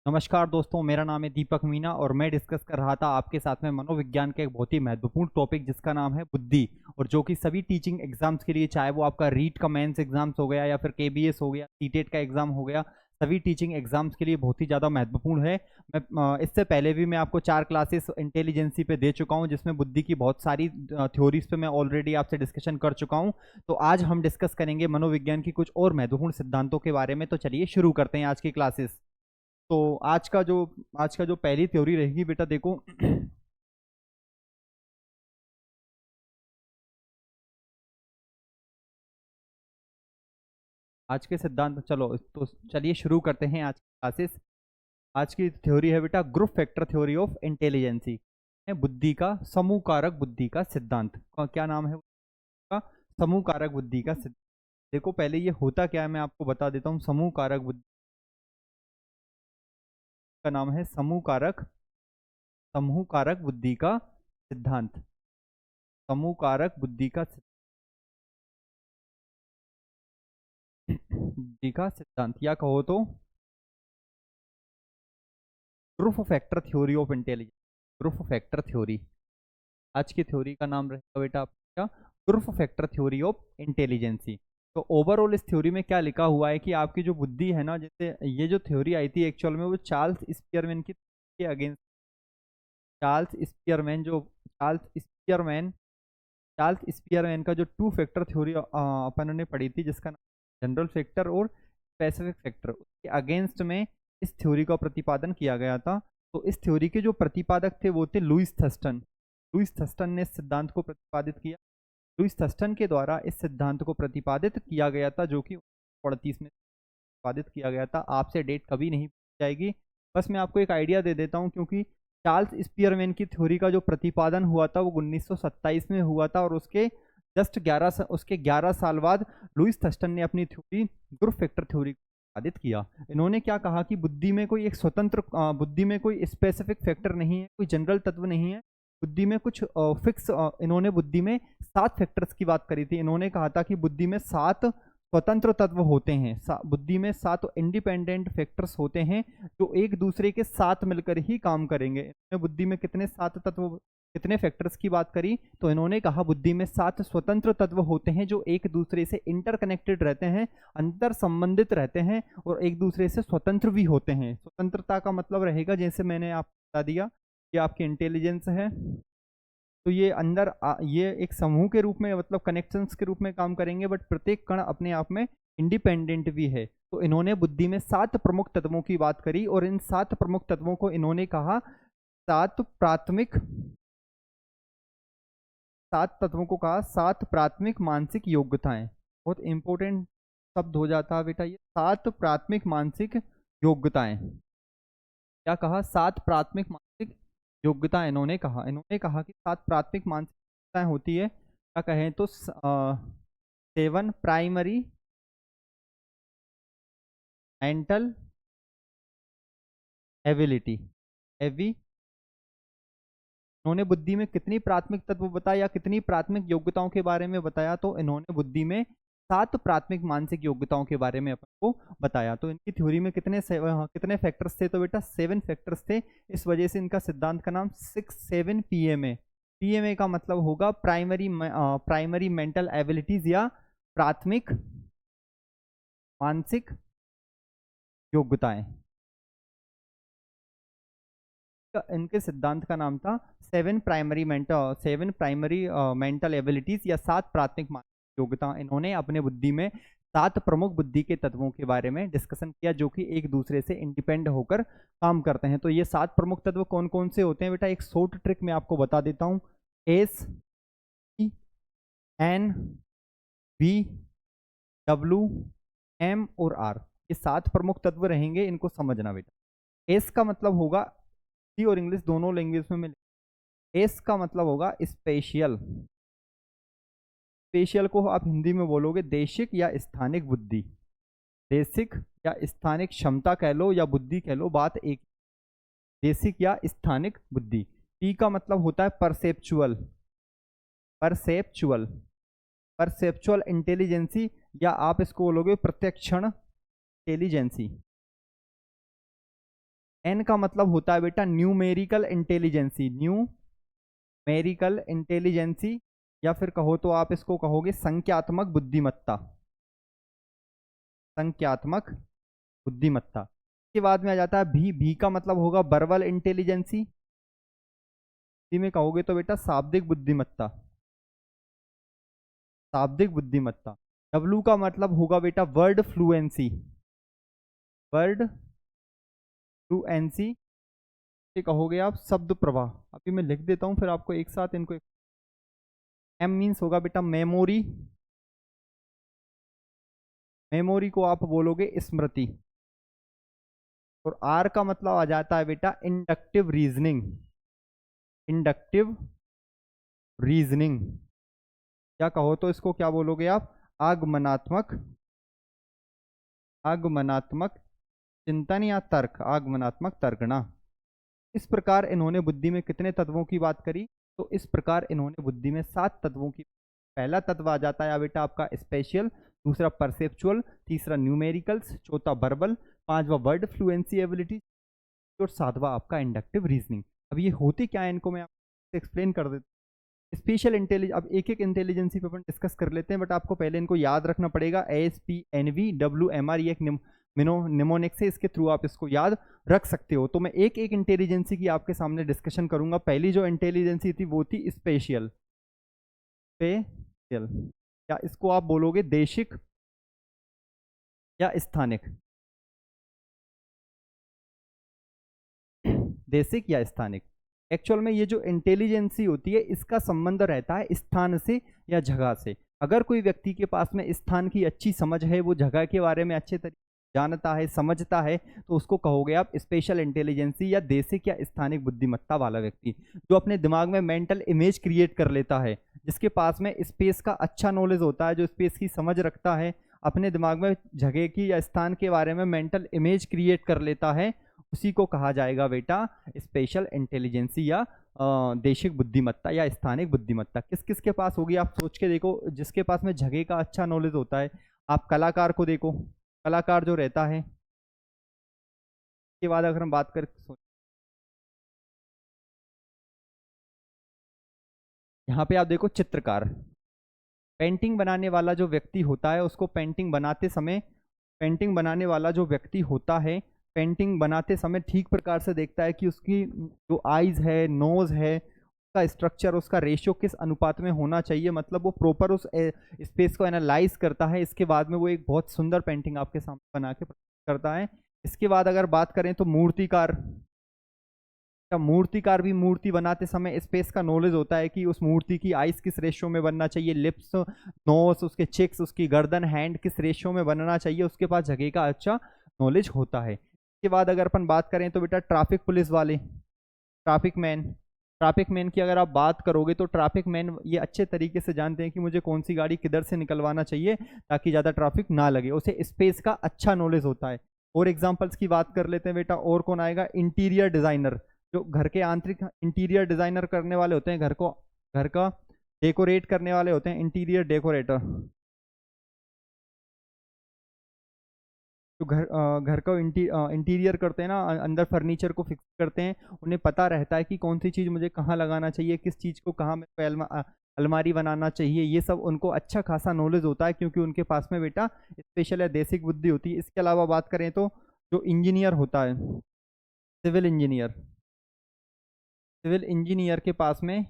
नमस्कार दोस्तों, मेरा नाम है दीपक मीना और मैं डिस्कस कर रहा था आपके साथ में मनोविज्ञान का एक बहुत ही महत्वपूर्ण टॉपिक जिसका नाम है बुद्धि। और जो कि सभी टीचिंग एग्जाम्स के लिए, चाहे वो आपका रीट का मेंस एग्जाम्स हो गया या फिर केबीएस हो गया, सीटेट का एग्जाम हो गया, सभी टीचिंग एग्जाम्स के लिए बहुत ही ज़्यादा महत्वपूर्ण है। मैं इससे पहले भी मैं आपको 4 क्लासेस इंटेलिजेंसी पे दे चुका हूँ, जिसमें बुद्धि की बहुत सारी थ्योरीज पे मैं ऑलरेडी आपसे डिस्कशन कर चुका हूँ। तो आज हम डिस्कस करेंगे मनोविज्ञान की कुछ और महत्वपूर्ण सिद्धांतों के बारे में। तो चलिए शुरू करते हैं आज की क्लासेस। तो आज का जो पहली थ्योरी रहेगी बेटा, देखो। आज के सिद्धांत, चलो तो चलिए शुरू करते हैं आज की क्लासेस। आज की थ्योरी है बेटा group factor theory of intelligence, बुद्धि का समूह कारक बुद्धि का सिद्धांत। क्या नाम है उसका? समूह कारक बुद्धि का सिद्धांत। देखो पहले ये होता क्या है मैं आपको बता देता हूँ। समूह कारक बुद्धि का नाम है समूह कारक बुद्धि का सिद्धांत। समूह कारक बुद्धि का बुद्धि का सिद्धांत, या कहो तो group factor theory of intelligence. Group factor theory आज की थ्योरी का नाम रहेगा बेटा आपका group factor theory of intelligence. तो ओवरऑल इस थ्योरी में क्या लिखा हुआ है कि आपकी जो बुद्धि है ना, जैसे ये जो थ्योरी आई थी एक्चुअल में वो चार्ल्स स्पियरमैन के अगेंस्ट। चार्ल्स स्पियरमैन जो चार्ल्स स्पियरमैन का जो टू फैक्टर थ्योरी अपन ने पढ़ी थी, जिसका नाम जनरल फैक्टर और स्पेसिफिक फैक्टर, उसके अगेंस्ट में इस थ्योरी का प्रतिपादन किया गया था। तो इस थ्योरी के जो प्रतिपादक थे वो थे लुईस थर्स्टन। लुईस थर्स्टन ने इस सिद्धांत को प्रतिपादित किया। लुईस थर्स्टन के द्वारा इस सिद्धांत को प्रतिपादित किया गया था, जो कि 1938 में प्रतिपादित किया गया था। आपसे डेट कभी नहीं पूछी जाएगी, बस मैं आपको एक आइडिया दे देता हूँ, क्योंकि चार्ल्स स्पियरमैन की थ्योरी का जो प्रतिपादन हुआ था वो 1927 में हुआ था, और उसके 11 साल बाद लुईस थर्स्टन ने अपनी थ्योरी ग्रुप फैक्टर थ्योरी को प्रतिपादित किया। इन्होंने क्या कहा कि बुद्धि में कोई एक स्वतंत्र बुद्धि में कोई स्पेसिफिक फैक्टर नहीं है, कोई जनरल तत्व नहीं है। बुद्धि में कुछ फिक्स, इन्होंने बुद्धि में 7 फैक्टर्स की बात करी थी। इन्होंने कहा था कि बुद्धि में 7 स्वतंत्र तत्व होते हैं। बुद्धि में 7 इंडिपेंडेंट फैक्टर्स होते हैं जो एक दूसरे के साथ मिलकर ही काम करेंगे। इन्होंने बुद्धि में कितने फैक्टर्स की बात करी, तो इन्होंने कहा बुद्धि में 7 स्वतंत्र तत्व होते हैं जो एक दूसरे से इंटरकनेक्टेड रहते हैं, अंतर संबंधित रहते हैं और एक दूसरे से स्वतंत्र भी होते हैं। स्वतंत्रता का मतलब रहेगा, जैसे मैंने आपको बता दिया कि आपकी इंटेलिजेंस है, तो ये ये एक समूह के रूप में, मतलब कनेक्शंस के रूप में काम करेंगे, बट प्रत्येक कण अपने आप में इंडिपेंडेंट भी है। तो इन्होंने बुद्धि में 7 प्रमुख तत्वों की बात करी, और इन 7 प्रमुख तत्वों को इन्होंने कहा 7 प्राथमिक मानसिक योग्यताएं। बहुत इंपॉर्टेंट शब्द हो जाता है बेटा ये, 7 प्राथमिक मानसिक योग्यताएं। क्या कहा? 7 प्राथमिक मानसिक योग्यता। इन्होंने कहा कि 7 प्राथमिक मानसिक योग्यताएं होती है। क्या कहें तो 7 प्राइमरी मेंटल एबिलिटी। इन्होंने बुद्धि में कितनी प्राथमिक तत्व बताया या कितनी प्राथमिक योग्यताओं के बारे में बताया? तो इन्होंने बुद्धि में 7 प्राथमिक मानसिक योग्यताओं के बारे में अपन को बताया। तो इनकी थ्योरी में कितने फैक्टर्स थे? तो बेटा 7 फैक्टर्स थे। इस वजह से इनका सिद्धांत का नाम 6-7 पीएमए। पीएमए का मतलब होगा प्राइमरी मेंटल एबिलिटीज या प्राथमिक मानसिक योग्यताएं। इनके सिद्धांत का नाम था 7 प्राइमरी मेंटल एबिलिटीज या 7 प्राथमिक मानसिक योग्यता। इन्होंने अपने बुद्धि में 7 प्रमुख बुद्धि के तत्वों के बारे में डिस्कशन किया, जो कि एक दूसरे से इंडिपेंडेंट होकर काम करते हैं। तो ये 7 प्रमुख तत्व कौन कौन से होते हैं बेटा? एक शॉर्ट ट्रिक मैं आपको बता देता हूँ। S, N, V, W, M और आर, ये 7 प्रमुख तत्व रहेंगे। इनको समझना बेटा। एस का मतलब होगा, हिंदी और इंग्लिश दोनों लैंग्वेज में मिले। एस का मतलब होगा स्पेशियल। स्पेशियल को आप हिंदी में बोलोगे देशिक या स्थानिक बुद्धि। देशिक या स्थानिक क्षमता कह लो या बुद्धि कह लो, बात एक। देशिक या स्थानिक बुद्धि। टी का मतलब होता है परसेप्चुअल। परसेप्चुअल परसेप्चुअल इंटेलिजेंसी, या आप इसको बोलोगे प्रत्यक्षण इंटेलिजेंसी। एन का मतलब होता है बेटा न्यूमेरिकल इंटेलिजेंसी, न्यूमेरिकल इंटेलिजेंसी, या फिर कहो तो आप इसको कहोगे संख्यात्मक बुद्धिमत्ता, संख्यात्मक बुद्धिमत्ता। के बाद में आ जाता है भी का मतलब होगा वर्बल इंटेलिजेंसी, हिंदी में कहोगे तो बेटा शाब्दिक बुद्धिमत्ता, शाब्दिक बुद्धिमत्ता। डब्लू का मतलब होगा बेटा वर्ड फ्लुएंसी, वर्ड फ्लुएंसी कहोगे आप शब्द प्रवाह। अभी मैं लिख देता हूं फिर आपको एक साथ इनको। एम मीन्स होगा बेटा मेमोरी, मेमोरी को आप बोलोगे स्मृति। और आर का मतलब आ जाता है बेटा इंडक्टिव रीजनिंग, इंडक्टिव रीजनिंग, या कहो तो इसको क्या बोलोगे आप आगमनात्मक, आगमनात्मक चिंतन या तर्क, आगमनात्मक तर्कना। इस प्रकार इन्होंने बुद्धि में कितने तत्वों की बात करी, तो इस प्रकार इन्होंने बुद्धि में 7 तत्वों की। पहला तत्व आ जाता है बेटा आपका स्पेशियल, दूसरा परसेप्चुअल, तीसरा न्यूमेरिकल्स, चौथा वर्बल, पांचवा वर्ड फ्लुएंसी एबिलिटी, और सातवां आपका इंडक्टिव रीजनिंग। अब ये होते क्या है इनको मैं आपको एक्सप्लेन कर देता हूँ। स्पेशल इंटेलिजेंस, अब एक एक इंटेलिजेंसी पे अपन डिस्कस कर लेते हैं, बट आपको पहले इनको याद रखना पड़ेगा। ASPNV WMR, ये एक निमोनिक्स है, इसके थ्रू आप इसको याद रख सकते हो। तो मैं एक एक इंटेलिजेंसी की आपके सामने डिस्कशन करूंगा। पहली जो इंटेलिजेंसी थी वो थी स्पेशियल, स्पेशियल, या इसको आप बोलोगे देशिक या स्थानिक, देशिक या स्थानिक। एक्चुअल में ये जो इंटेलिजेंसी होती है इसका संबंध रहता है स्थान से या जगह से। अगर कोई व्यक्ति के पास में स्थान की अच्छी समझ है, वो जगह के बारे में अच्छे तरीके जानता है, समझता है, तो उसको कहोगे आप स्पेशल इंटेलिजेंसी या देशिक या स्थानिक बुद्धिमत्ता वाला व्यक्ति। जो अपने दिमाग में मेंटल इमेज क्रिएट कर लेता है, जिसके पास में स्पेस का अच्छा नॉलेज होता है, जो स्पेस की समझ रखता है, अपने दिमाग में जगह की या स्थान के बारे में मेंटल इमेज क्रिएट कर लेता है, उसी को कहा जाएगा बेटा स्पेशल इंटेलिजेंसी या देशिक बुद्धिमत्ता या स्थानिक बुद्धिमत्ता। किस किस के पास होगी आप सोच के देखो। जिसके पास में जगह का अच्छा नॉलेज होता है, आप कलाकार को देखो, कलाकार जो रहता है, के बाद अगर हम बात करें, यहाँ पे आप देखो चित्रकार, पेंटिंग बनाने वाला जो व्यक्ति होता है, उसको पेंटिंग बनाते समय, पेंटिंग बनाने वाला जो व्यक्ति होता है, पेंटिंग बनाते समय ठीक प्रकार से देखता है कि उसकी जो आईज है, नोज है, उसका स्ट्रक्चर, उसका रेशियो किस अनुपात में होना चाहिए। मतलब वो प्रॉपर उस स्पेस को एनालाइज करता है। इसके बाद में वो एक बहुत सुंदर पेंटिंग आपके सामने बना के करता है। इसके बाद अगर बात करें तो मूर्तिकार, मूर्तिकार भी मूर्ति बनाते समय स्पेस का नॉलेज होता है कि उस मूर्ति की आइस किस रेशियो में बनना चाहिए, लिप्स, नोज, उसके चिक्स, उसकी गर्दन, हैंड किस रेशियो में बनना चाहिए, उसके पास जगह का अच्छा नॉलेज होता है। इसके बाद अगर अपन बात करें तो बेटा ट्रैफिक पुलिस वाले, ट्रैफिक मैन, ट्रैफिक मैन की अगर आप बात करोगे तो ट्रैफिक मैन ये अच्छे तरीके से जानते हैं कि मुझे कौन सी गाड़ी किधर से निकलवाना चाहिए ताकि ज़्यादा ट्रैफिक ना लगे। उसे स्पेस का अच्छा नॉलेज होता है। और एग्जांपल्स की बात कर लेते हैं बेटा, और कौन आएगा, इंटीरियर डिजाइनर, जो घर के आंतरिक इंटीरियर डिजाइनर करने वाले होते हैं, घर को, घर का डेकोरेट करने वाले होते हैं, इंटीरियर डेकोरेटर। जो घर का इंटीरियर करते हैं ना, अंदर फर्नीचर को फिक्स करते हैं, उन्हें पता रहता है कि कौन सी चीज़ मुझे कहाँ लगाना चाहिए, किस चीज़ को कहाँ मेरे को अलमारी बनाना चाहिए। ये सब उनको अच्छा खासा नॉलेज होता है, क्योंकि उनके पास में बेटा स्पेशल या बेसिक बुद्धि होती है। इसके अलावा बात करें तो जो इंजीनियर होता है, सिविल इंजीनियर, सिविल इंजीनियर के पास में,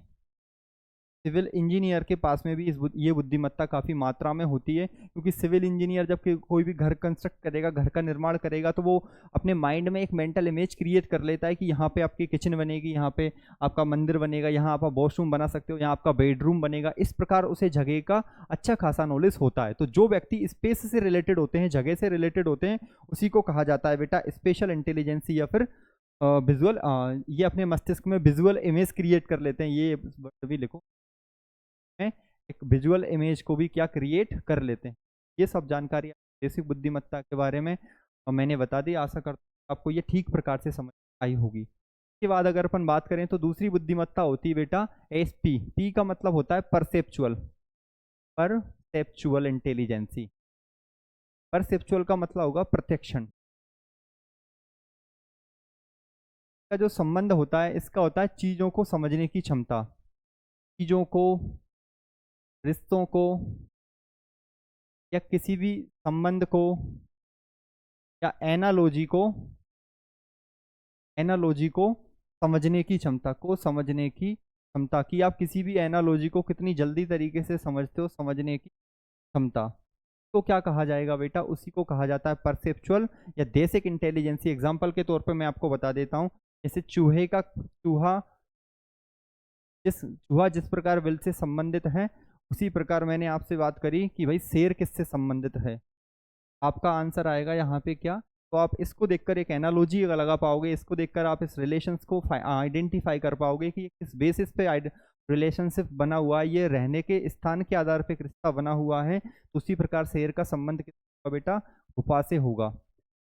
सिविल इंजीनियर के पास में भी ये बुद्धिमत्ता काफ़ी मात्रा में होती है। क्योंकि सिविल इंजीनियर जब कोई भी घर कंस्ट्रक्ट करेगा, घर का निर्माण करेगा, तो वो अपने माइंड में एक मेंटल इमेज क्रिएट कर लेता है कि यहाँ पे आपकी किचन बनेगी, यहाँ पे आपका मंदिर बनेगा, यहाँ आप वॉशरूम बना सकते हो, यहाँ आपका बेडरूम बनेगा। इस प्रकार उसे जगह का अच्छा खासा नॉलेज होता है। तो जो व्यक्ति स्पेस से रिलेटेड होते हैं, जगह से रिलेटेड होते हैं, उसी को कहा जाता है बेटा स्पेशल इंटेलिजेंसी या फिर विजुअल। ये अपने मस्तिष्क में विजुअल इमेज क्रिएट कर लेते हैं। ये भी लिखो, एक विजुअल इमेज को भी क्या क्रिएट कर लेते हैं। ये सब जानकारी बेसिक बुद्धिमत्ता के बारे में मैंने बता दी। आशा करता हूँ आपको ये ठीक प्रकार से समझ आई होगी। इसके बाद अगर अपन बात करें तो दूसरी बुद्धिमत्ता होती है बेटा एसपी। पी का मतलब होता है परसेप्चुअल, परसेप्चुअल इंटेलिजेंसी। परसेप्चुअल का मतलब होगा प्रत्यक्षण, का जो संबंध होता है इसका होता है चीज़ों को समझने की क्षमता, चीज़ों को, रिश्तों को या किसी भी संबंध को या एनालॉजी को समझने की क्षमता, कि आप किसी भी एनालॉजी को कितनी जल्दी तरीके से समझते हो, समझने की क्षमता को क्या कहा जाएगा बेटा? उसी को कहा जाता है परसेप्चुअल या बेसिक इंटेलिजेंसी। एग्जांपल के तौर पर मैं आपको बता देता हूँ, जैसे चूहा जिस प्रकार विल से संबंधित है, उसी प्रकार मैंने आपसे बात करी कि भाई शेर किससे संबंधित है। आपका आंसर आएगा यहाँ पे क्या? तो आप इसको देखकर एक एनालॉजी लगा पाओगे, इसको देखकर आप इस रिलेशंस को आइडेंटिफाई कर पाओगे कि किस बेसिस पे रिलेशनशिप बना हुआ है, ये रहने के स्थान के आधार पे रिश्ता बना हुआ है। तो उसी प्रकार शेर का संबंध किसका बेटा? गुफा से होगा।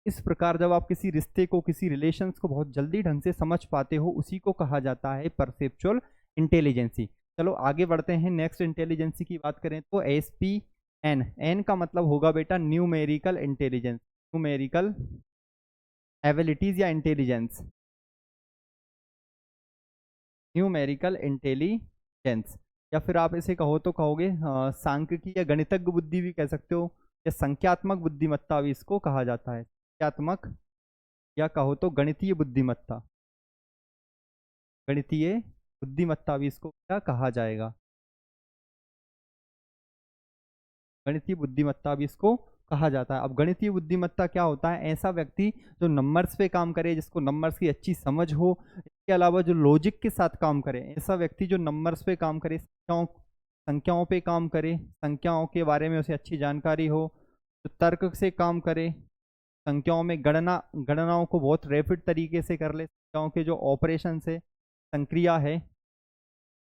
इस प्रकार जब आप किसी रिश्ते को, किसी रिलेशंस को बहुत जल्दी ढंग से समझ पाते हो, उसी को कहा जाता है परसेप्चुअल इंटेलिजेंसी। चलो आगे बढ़ते हैं, नेक्स्ट इंटेलिजेंसी की बात करें तो एन का मतलब होगा बेटा न्यूमेरिकल इंटेलिजेंस, न्यूमेरिकल एबिलिटीज या इंटेलिजेंस, न्यूमेरिकल इंटेलिजेंस, या फिर आप इसे कहो तो कहोगे सांख्यिकी या गणितज्ञ बुद्धि भी कह सकते हो, या संख्यात्मक बुद्धिमत्ता भी इसको कहा जाता है। संख्यात्मक या कहो तो गणितीय बुद्धिमत्ता, गणितीय बुद्धिमत्ता भी इसको क्या कहा जाएगा? गणितीय बुद्धिमत्ता भी इसको कहा जाता है। अब गणितीय बुद्धिमत्ता क्या होता है? ऐसा व्यक्ति जो नंबर्स पे काम करे, जिसको नंबर्स की अच्छी समझ हो, इसके अलावा जो लॉजिक के साथ काम करे, ऐसा व्यक्ति जो नंबर्स पे काम करे, संख्याओं पे काम करे, संख्याओं के बारे में उसे अच्छी जानकारी हो, जो तर्क से काम करे, संख्याओं में गणनाओं को बहुत रैपिड तरीके से कर ले, संख्याओं के जो ऑपरेशन है, संक्रिया है,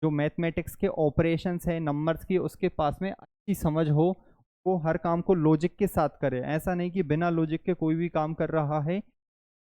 जो मैथमेटिक्स के ऑपरेशंस है नंबर्स की, उसके पास में अच्छी समझ हो, वो हर काम को लॉजिक के साथ करे। ऐसा नहीं कि बिना लॉजिक के कोई भी काम कर रहा है।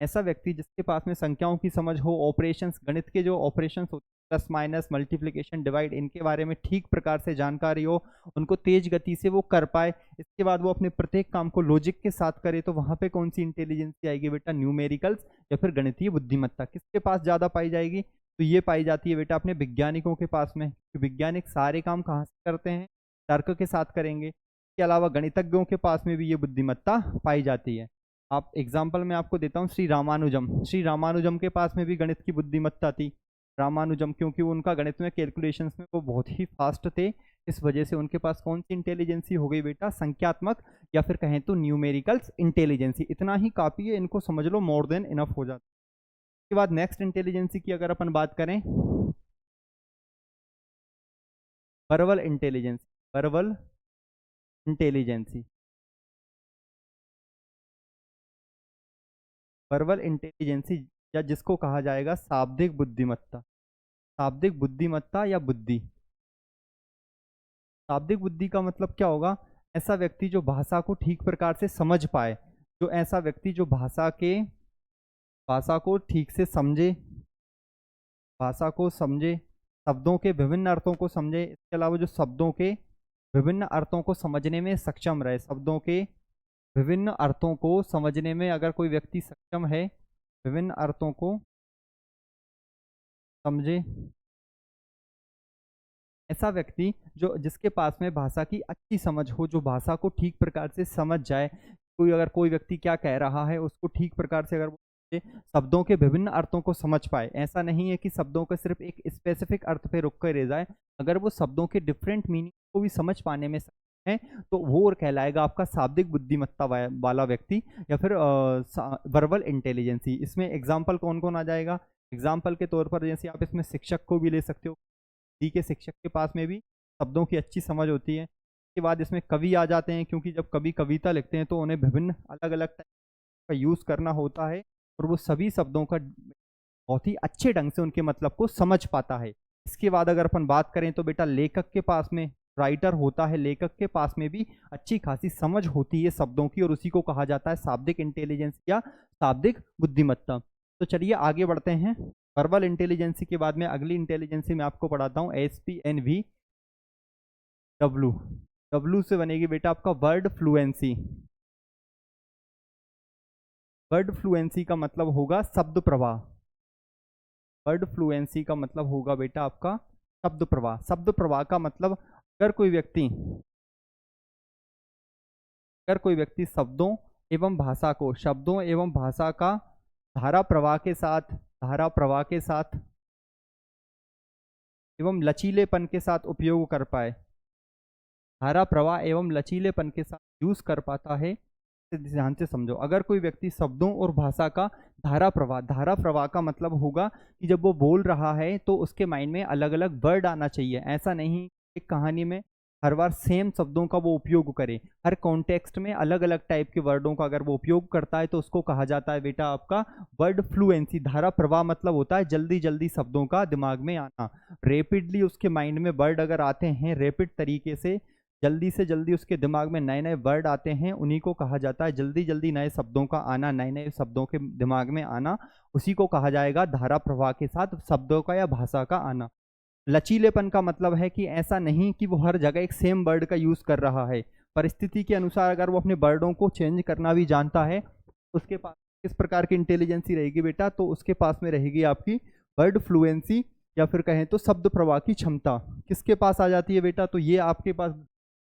ऐसा व्यक्ति जिसके पास में संख्याओं की समझ हो, ऑपरेशंस, गणित के जो ऑपरेशंस होते हैं, प्लस माइनस, मल्टीप्लिकेशन, डिवाइड, इनके बारे में ठीक प्रकार से जानकारी हो, उनको तेज गति से वो कर पाए, इसके बाद वो अपने प्रत्येक काम को लॉजिक के साथ करे, तो वहां पे कौन सी इंटेलिजेंसी आएगी बेटा? न्यूमेरिकल्स या फिर गणितीय बुद्धिमत्ता। किसके पास ज्यादा पाई जाएगी? तो ये पाई जाती है बेटा अपने वैज्ञानिकों के पास में। वैज्ञानिक सारे काम कहाँ से करते हैं? तर्क के साथ करेंगे। इसके अलावा गणितज्ञों के पास में भी ये बुद्धिमत्ता पाई जाती है। आप एग्जाम्पल में आपको देता हूँ, श्री रामानुजम के पास में भी गणित की बुद्धिमत्ता थी। रामानुजम, क्योंकि उनका गणित में कैलकुलेशंस में वो बहुत ही फास्ट थे, इस वजह से उनके पास कौन सी इंटेलिजेंसी हो गई बेटा? संख्यात्मक या फिर कहें तो न्यूमेरिकल्स इंटेलिजेंसी। इतना ही काफी है, इनको समझ लो, मोर देन इनफ हो जाता है। इसके बाद नेक्स्ट इंटेलिजेंसी की अगर अपन बात करें, verbal intelligence, verbal intelligence, verbal intelligence या जिसको कहा जाएगा शाब्दिक बुद्धिमत्ता, शाब्दिक बुद्धिमत्ता या बुद्धि। शाब्दिक बुद्धि का मतलब क्या होगा? ऐसा व्यक्ति जो भाषा को ठीक प्रकार से समझ पाए, जो ऐसा व्यक्ति जो भाषा को ठीक से समझे, भाषा को समझे, शब्दों के विभिन्न अर्थों को समझे, इसके अलावा जो शब्दों के विभिन्न अर्थों को समझने में सक्षम रहे, शब्दों के विभिन्न अर्थों को समझने में अगर कोई व्यक्ति सक्षम है, विभिन्न अर्थों को समझे, ऐसा व्यक्ति जो जिसके पास में भाषा की अच्छी समझ हो, जो भाषा को ठीक प्रकार से समझ जाए, कोई व्यक्ति क्या कह रहा है उसको ठीक प्रकार से अगर वो शब्दों के विभिन्न अर्थों को समझ पाए, ऐसा नहीं है कि शब्दों का सिर्फ एक स्पेसिफिक अर्थ पे रुक कर रह जाए, अगर वो शब्दों के डिफरेंट मीनिंग को भी समझ पाने में है तो वो कहलाएगा आपका शाब्दिक बुद्धिमत्ता वाला व्यक्ति या फिर वर्बल इंटेलिजेंसी। इसमें एग्जाम्पल कौन कौन आ जाएगा? एग्जाम्पल के तौर पर जैसे आप इसमें शिक्षक को भी ले सकते हो, हिंदी के शिक्षक के पास में भी शब्दों की अच्छी समझ होती है। इसके बाद इसमें कवि आ जाते हैं, क्योंकि जब कवि कविता लिखते हैं तो उन्हें विभिन्न अलग अलग टाइप का यूज़ करना होता है और वो सभी शब्दों का बहुत ही अच्छे ढंग से उनके मतलब को समझ पाता है। इसके बाद अगर अपन बात करें तो बेटा लेखक के पास में राइटर होता है, लेखक के पास में भी अच्छी खासी समझ होती है शब्दों की और उसी को कहा जाता है शाब्दिक इंटेलिजेंस या शाब्दिक बुद्धिमत्ता। तो चलिए आगे बढ़ते हैं। वर्बल इंटेलिजेंसी के बाद में अगली इंटेलिजेंसी मैं आपको पढ़ाता हूँ, SPNV W। W से बनेगी बेटा आपका वर्ड फ्लुएंसी। वर्ड फ्लुएंसी का मतलब होगा शब्द प्रवाह। वर्ड फ्लुएंसी का मतलब होगा बेटा आपका शब्द प्रवाह। शब्द प्रवाह का मतलब अगर कोई व्यक्ति शब्दों एवं भाषा को, शब्दों एवं भाषा का धारा प्रवाह के साथ एवं लचीलेपन के साथ उपयोग कर पाए, धारा प्रवाह एवं लचीलेपन के साथ यूज कर पाता है, ध्यान से समझो। अगर कोई व्यक्ति शब्दों और भाषा का धारा प्रवाह का मतलब होगा कि जब वो बोल रहा है तो उसके माइंड में अलग अलग वर्ड आना चाहिए। ऐसा नहीं एक कहानी में हर बार सेम शब्दों का वो उपयोग करे, हर कॉन्टेक्स्ट में अलग अलग टाइप के वर्डों का अगर वो उपयोग करता है तो उसको कहा जाता है बेटा आपका वर्ड फ्लुएंसी। धारा प्रवाह मतलब होता है जल्दी जल्दी शब्दों का दिमाग में आना, रेपिडली उसके माइंड में वर्ड अगर आते हैं, रेपिड तरीके से जल्दी उसके दिमाग में नए नए वर्ड आते हैं, उन्हीं को कहा जाता है जल्दी जल्दी नए शब्दों का आना, नए नए शब्दों के दिमाग में आना, उसी को कहा जाएगा धारा प्रवाह के साथ शब्दों का या भाषा का आना। लचीलेपन का मतलब है कि ऐसा नहीं कि वो हर जगह एक सेम वर्ड का यूज कर रहा है, परिस्थिति के अनुसार अगर वो अपने वर्डों को चेंज करना भी जानता है, उसके पास किस प्रकार की इंटेलिजेंसी रहेगी बेटा, तो उसके पास में रहेगी आपकी वर्ड फ्लुएंसी या फिर कहें तो शब्द प्रवाह की क्षमता। किसके पास आ जाती है बेटा, तो ये आपके पास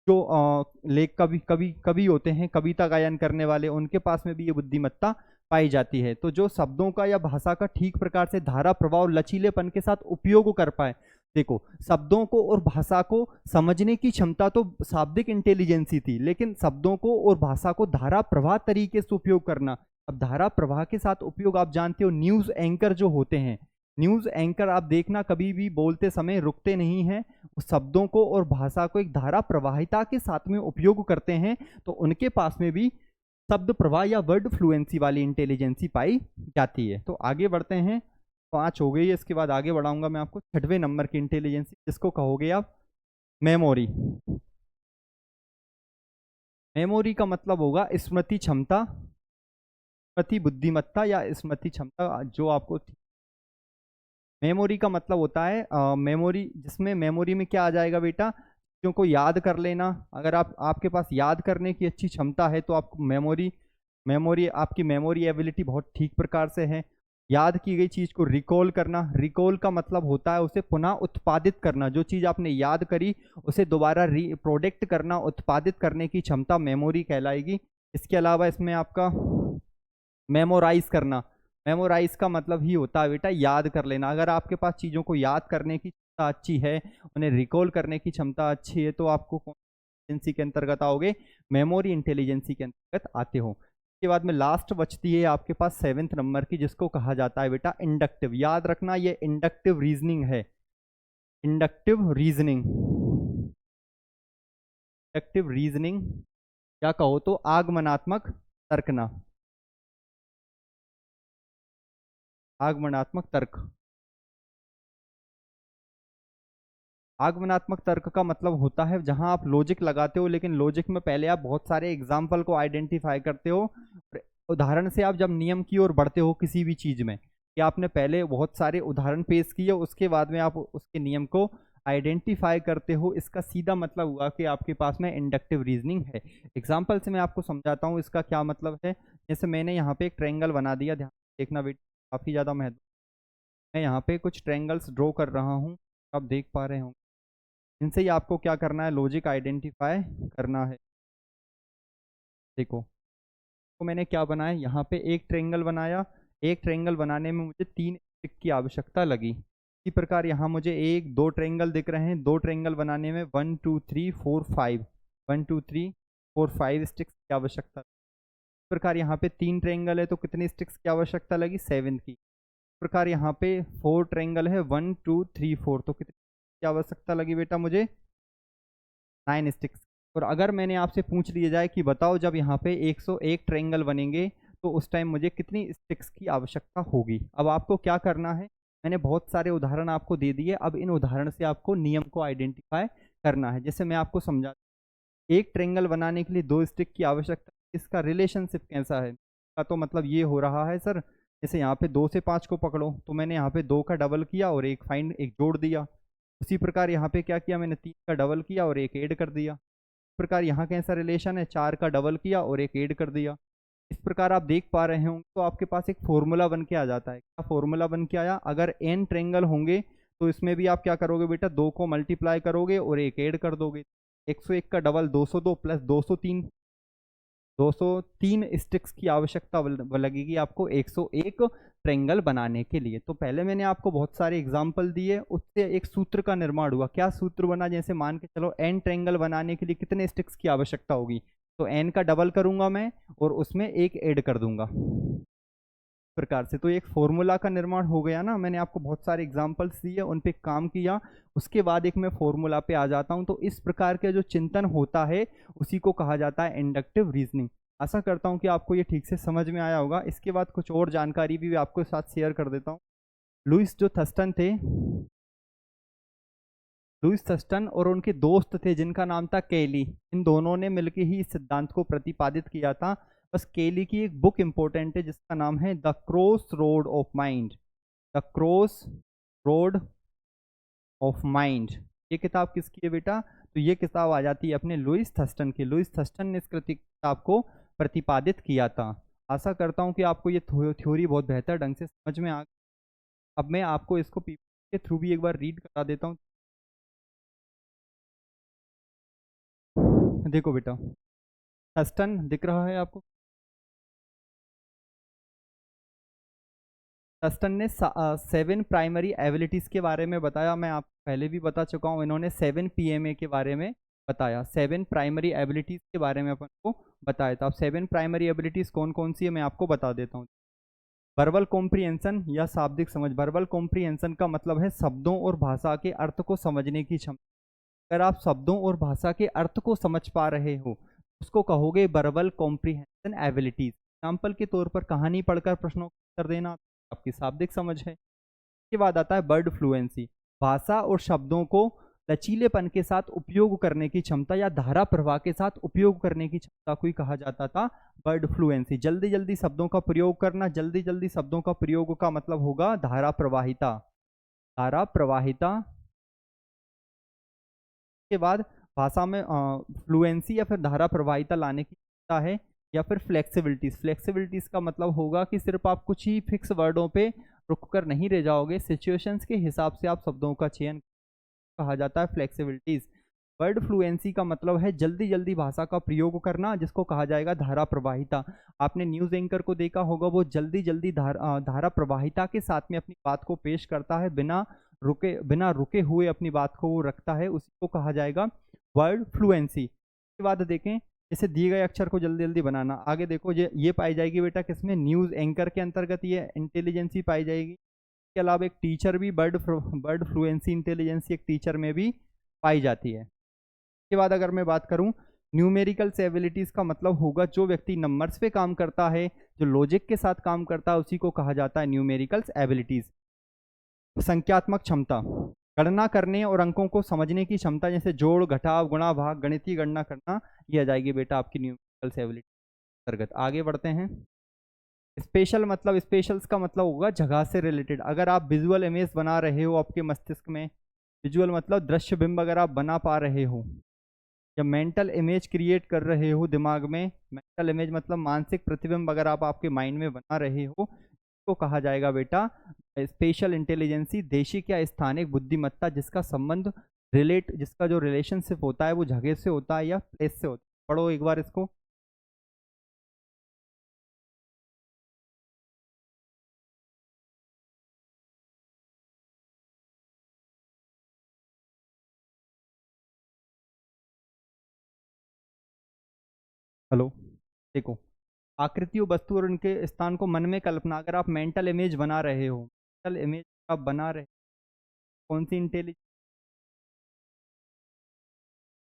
जो लेख कवि होते हैं, कविता गायन करने वाले, उनके पास में भी ये बुद्धिमत्ता पाई जाती है। तो जो शब्दों का या भाषा का ठीक प्रकार से धारा प्रवाह और लचीलेपन के साथ उपयोग कर पाए। देखो, शब्दों को और भाषा को समझने की क्षमता तो शाब्दिक इंटेलिजेंसी थी, लेकिन शब्दों को और भाषा को धारा प्रवाह तरीके से उपयोग करना। अब धारा प्रवाह के साथ उपयोग आप जानते हो, न्यूज एंकर जो होते हैं, न्यूज एंकर आप देखना कभी भी बोलते समय रुकते नहीं हैं, शब्दों को और भाषा को एक धारा प्रवाहिता के साथ में उपयोग करते हैं, तो उनके पास में भी शब्द प्रवाह या वर्ड फ्लुएंसी वाली इंटेलिजेंसी पाई जाती है। तो आगे बढ़ते हैं, 5 हो गई है, इसके बाद आगे बढ़ाऊंगा मैं आपको 6वें नंबर की इंटेलिजेंसी, जिसको कहोगे आप मेमोरी। मेमोरी का मतलब होगा स्मृति क्षमता, स्मृति बुद्धिमत्ता या स्मृति क्षमता जो आपको। मेमोरी का मतलब होता है मेमोरी, जिसमें मेमोरी में क्या आ जाएगा बेटा, चीज़ों को याद कर लेना। अगर आपके पास याद करने की अच्छी क्षमता है तो आपको आपकी मेमोरी एबिलिटी बहुत ठीक प्रकार से है। याद की गई चीज़ को रिकॉल करना, रिकॉल का मतलब होता है उसे पुनः उत्पादित करना, जो चीज़ आपने याद करी उसे दोबारा प्रोडक्ट करना, उत्पादित करने की क्षमता मेमोरी कहलाएगी। इसके अलावा इसमें आपका मेमोराइज करना, मेमोराइज का मतलब ही होता है बेटा याद कर लेना। अगर आपके पास चीज़ों को याद करने की क्षमता अच्छी है, उन्हें रिकॉल करने की क्षमता अच्छी है, तो आपको कौन इंटेलिजेंसी के अंतर्गत आओगे, मेमोरी इंटेलिजेंसी के अंतर्गत आते हो। इसके बाद में लास्ट बचती है आपके पास 7वें नंबर की, जिसको कहा जाता है बेटा इंडक्टिव। याद रखना, ये इंडक्टिव रीजनिंग है, इंडक्टिव रीजनिंग। इंडक्टिव रीजनिंग या कहो तो आगमनात्मक तर्कना, आगमनात्मक तर्क। आगमनात्मक तर्क का मतलब होता है जहां आप लॉजिक लगाते हो, लेकिन लॉजिक में पहले आप बहुत सारे एग्जाम्पल को आइडेंटिफाई करते हो। उदाहरण से आप जब नियम की ओर बढ़ते हो किसी भी चीज में, कि आपने पहले बहुत सारे उदाहरण पेश किए, उसके बाद में आप उसके नियम को आइडेंटिफाई करते हो, इसका सीधा मतलब हुआ कि आपके पास में इंडक्टिव रीजनिंग है। एग्जाम्पल से मैं आपको समझाता हूँ इसका क्या मतलब है। जैसे मैंने यहाँ पे एक ट्रायंगल बना दिया, ध्यान देखना बेटा, काफी ज्यादा महत्व। मैं यहाँ पे कुछ ट्रायंगल्स ड्रॉ कर रहा हूँ, आप देख पा रहे हो। इनसे ही आपको क्या करना है, लॉजिक आइडेंटिफाई करना है। देखो, तो मैंने क्या बनाया, यहाँ पे एक ट्रायंगल बनाया, एक ट्रायंगल बनाने में मुझे 3 स्टिक की आवश्यकता लगी। इसी प्रकार यहाँ मुझे 2 ट्रायंगल दिख रहे हैं, 2 ट्रायंगल बनाने में 1 2 3 4 5 1 2 3 4 5 स्टिक्स की आवश्यकता। इस प्रकार यहाँ पे 3 ट्रायंगल है तो कितनी स्टिक्स की आवश्यकता लगी, 7 की। इस प्रकार यहाँ पे 4 ट्रायंगल है, 1 2 3 4, तो कितनी की आवश्यकता लगी बेटा मुझे, 9 स्टिक्स। और अगर मैंने आपसे पूछ लिया जाए कि बताओ जब यहाँ पे 101 ट्रायंगल बनेंगे तो उस टाइम मुझे कितनी स्टिक्स की आवश्यकता होगी। अब आपको क्या करना है, मैंने बहुत सारे उदाहरण आपको दे दिए, अब इन उदाहरण से आपको नियम को आइडेंटिफाई करना है। जैसे मैं आपको समझा, एक ट्रायंगल बनाने के लिए 2 स्टिक की आवश्यकता, इसका रिलेशनशिप कैसा है का तो मतलब ये हो रहा है सर, जैसे यहाँ पे 2 से 5 को पकड़ो तो मैंने यहाँ पे 2 का डबल किया और एक जोड़ दिया। उसी प्रकार यहाँ पे क्या किया, मैंने 3 का डबल किया और एक ऐड कर दिया। इस प्रकार यहाँ कैसा रिलेशन है, 4 का डबल किया और एक ऐड कर दिया। इस प्रकार आप देख पा रहे होंगे तो आपके पास एक फॉर्मूला बन के आ जाता है। क्या फॉर्मूला बन के आया? अगर n ट्रायंगल होंगे तो इसमें भी आप क्या करोगे बेटा, 2 को मल्टीप्लाई करोगे और एक ऐड कर दोगे। 101 का डबल 202 प्लस 203, 203 स्टिक्स की आवश्यकता लगेगी आपको 101 ट्रायंगल बनाने के लिए। तो पहले मैंने आपको बहुत सारे एग्जांपल दिए, उससे एक सूत्र का निर्माण हुआ। क्या सूत्र बना? जैसे मान के चलो n ट्रायंगल बनाने के लिए कितने स्टिक्स की आवश्यकता होगी, तो n का डबल करूंगा मैं और उसमें एक ऐड कर दूंगा प्रकार से। तो एक फॉर्मूला का निर्माण हो गया ना। मैंने आपको बहुत सारे एग्जांपल्स दिए, उन पे काम किया, उसके बाद एक मैं फॉर्मूला पे आ जाता हूं। तो इस प्रकार का जो चिंतन होता है उसी को कहा जाता है इंडक्टिव रीजनिंग। आशा करता हूं कि आपको ये ठीक से समझ में आया होगा। इसके बाद कुछ और जानकारी भी आपके साथ शेयर कर देता हूँ। लुईस जो थर्स्टन थे, लुईस थर्स्टन और उनके दोस्त थे जिनका नाम था केली, इन दोनों ने मिलकर ही इस सिद्धांत को प्रतिपादित किया था। बस केली की एक बुक इंपॉर्टेंट है जिसका नाम है the cross road of mind. The cross road of mind, ये किताब किसकी है बेटा? तो ये किताब आ जाती है अपने लुईस थर्स्टन की। लुईस थर्स्टन ने इस किताब को प्रतिपादित किया था। आशा करता हूँ कि आपको ये थ्योरी बहुत बेहतर ढंग से समझ में आ। अब मैं आपको इसको पीपीटी के थ्रू भी एक बार रीड करा देता हूँ। देखो बेटा, थर्स्टन दिख रहा है आपको? थर्स्टन ने 7 प्राइमरी एबिलिटीज के बारे में बताया। मैं आपको पहले भी बता चुका हूँ, इन्होंने 7 PMA के बारे में बताया। 7 प्राइमरी एबिलिटीज के बारे में अपन को बताया था। अब 7 प्राइमरी एबिलिटीज कौन कौन सी है मैं आपको बता देता हूँ। वर्बल कॉम्प्रिहेंशन या शाब्दिक समझ। वर्बल कॉम्प्रिहेंशन का मतलब है शब्दों और भाषा के अर्थ को समझने की क्षमता। अगर आप शब्दों और भाषा के अर्थ को समझ पा रहे हो उसको कहोगे वर्बल कॉम्प्रिहेंशन एबिलिटीज। एग्जाम्पल के तौर पर कहानी पढ़कर प्रश्नों का उत्तर देना आपकी शाब्दिक समझ है। इसके बाद आता है वर्ड फ्लुएंसी। भाषा और शब्दों को लचीलेपन के साथ उपयोग करने की क्षमता या धारा प्रवाह के साथ उपयोग करने की क्षमता को ही कहा जाता था वर्ड फ्लुएंसी। जल्दी जल्दी शब्दों का प्रयोग करना, जल्दी जल्दी शब्दों का प्रयोग का मतलब होगा धारा प्रवाहिता। धारा प्रवाहिता के बाद भाषा में फ्लुएंसी या फिर धारा प्रवाहिता लाने की क्षमता है। या फिर फ्लेक्सिबिलिटीज। फ्लेक्सिबिलिटीज का मतलब होगा कि सिर्फ आप कुछ ही फिक्स वर्डों पे रुक कर नहीं रह जाओगे, सिचुएशंस के हिसाब से आप शब्दों का चयन, कहा जाता है फ्लेक्सिबिलिटीज। वर्ड फ्लुएंसी का मतलब है जल्दी जल्दी भाषा का प्रयोग करना, जिसको कहा जाएगा धारा प्रवाहिता। आपने न्यूज एंकर को देखा होगा, वो जल्दी जल्दी धारा प्रवाहिता के साथ में अपनी बात को पेश करता है, बिना रुके हुए अपनी बात को वो रखता है, उसी को कहा जाएगा वर्ड फ्लुएंसी। इसके बाद देखें, जैसे दिए गए अक्षर को जल्दी जल्दी बनाना। आगे देखो, ये पाई जाएगी बेटा किसमें? न्यूज एंकर के अंतर्गत ये इंटेलिजेंसी पाई जाएगी। इसके अलावा एक टीचर भी बर्ड फ्लुएंसी इंटेलिजेंसी एक टीचर में भी पाई जाती है। इसके बाद अगर मैं बात करूं न्यूमेरिकल्स एबिलिटीज का मतलब होगा जो व्यक्ति नंबर्स पे काम करता है, जो लॉजिक के साथ काम करता है, उसी को कहा जाता है न्यूमेरिकल्स एबिलिटीज। संख्यात्मक क्षमता, गणना करने और अंकों को समझने की क्षमता, जैसे जोड़ घटाव गुणा भाग गणितीय गणना करना, ये आ जाएगी बेटा आपकी न्यूमेरिकल्स एबिलिटी अंतर्गत। आगे बढ़ते हैं। स्पेशल मतलब, स्पेशल्स का मतलब होगा जगह से रिलेटेड। अगर आप विजुअल इमेज बना रहे हो आपके मस्तिष्क में, विजुअल मतलब दृश्य बिंब अगर आप बना पा रहे हो, या मेंटल इमेज क्रिएट कर रहे हो दिमाग में, मेंटल इमेज मतलब मानसिक प्रतिबिंब अगर आप आपके माइंड में बना रहे हो, तो कहा जाएगा बेटा स्पेशल इंटेलिजेंसी, देशिक या स्थानिक बुद्धिमत्ता जिसका संबंध जिसका जो रिलेशनशिप होता है वो जगह से होता है या प्लेस से होता है। पढ़ो एक बार इसको। हेलो, देखो, आकृतियों वस्तु और उनके स्थान को मन में कल्पना। अगर आप मेंटल इमेज बना रहे हो, मेंटल इमेज आप बना रहे, कौन सी इंटेलिजेंस,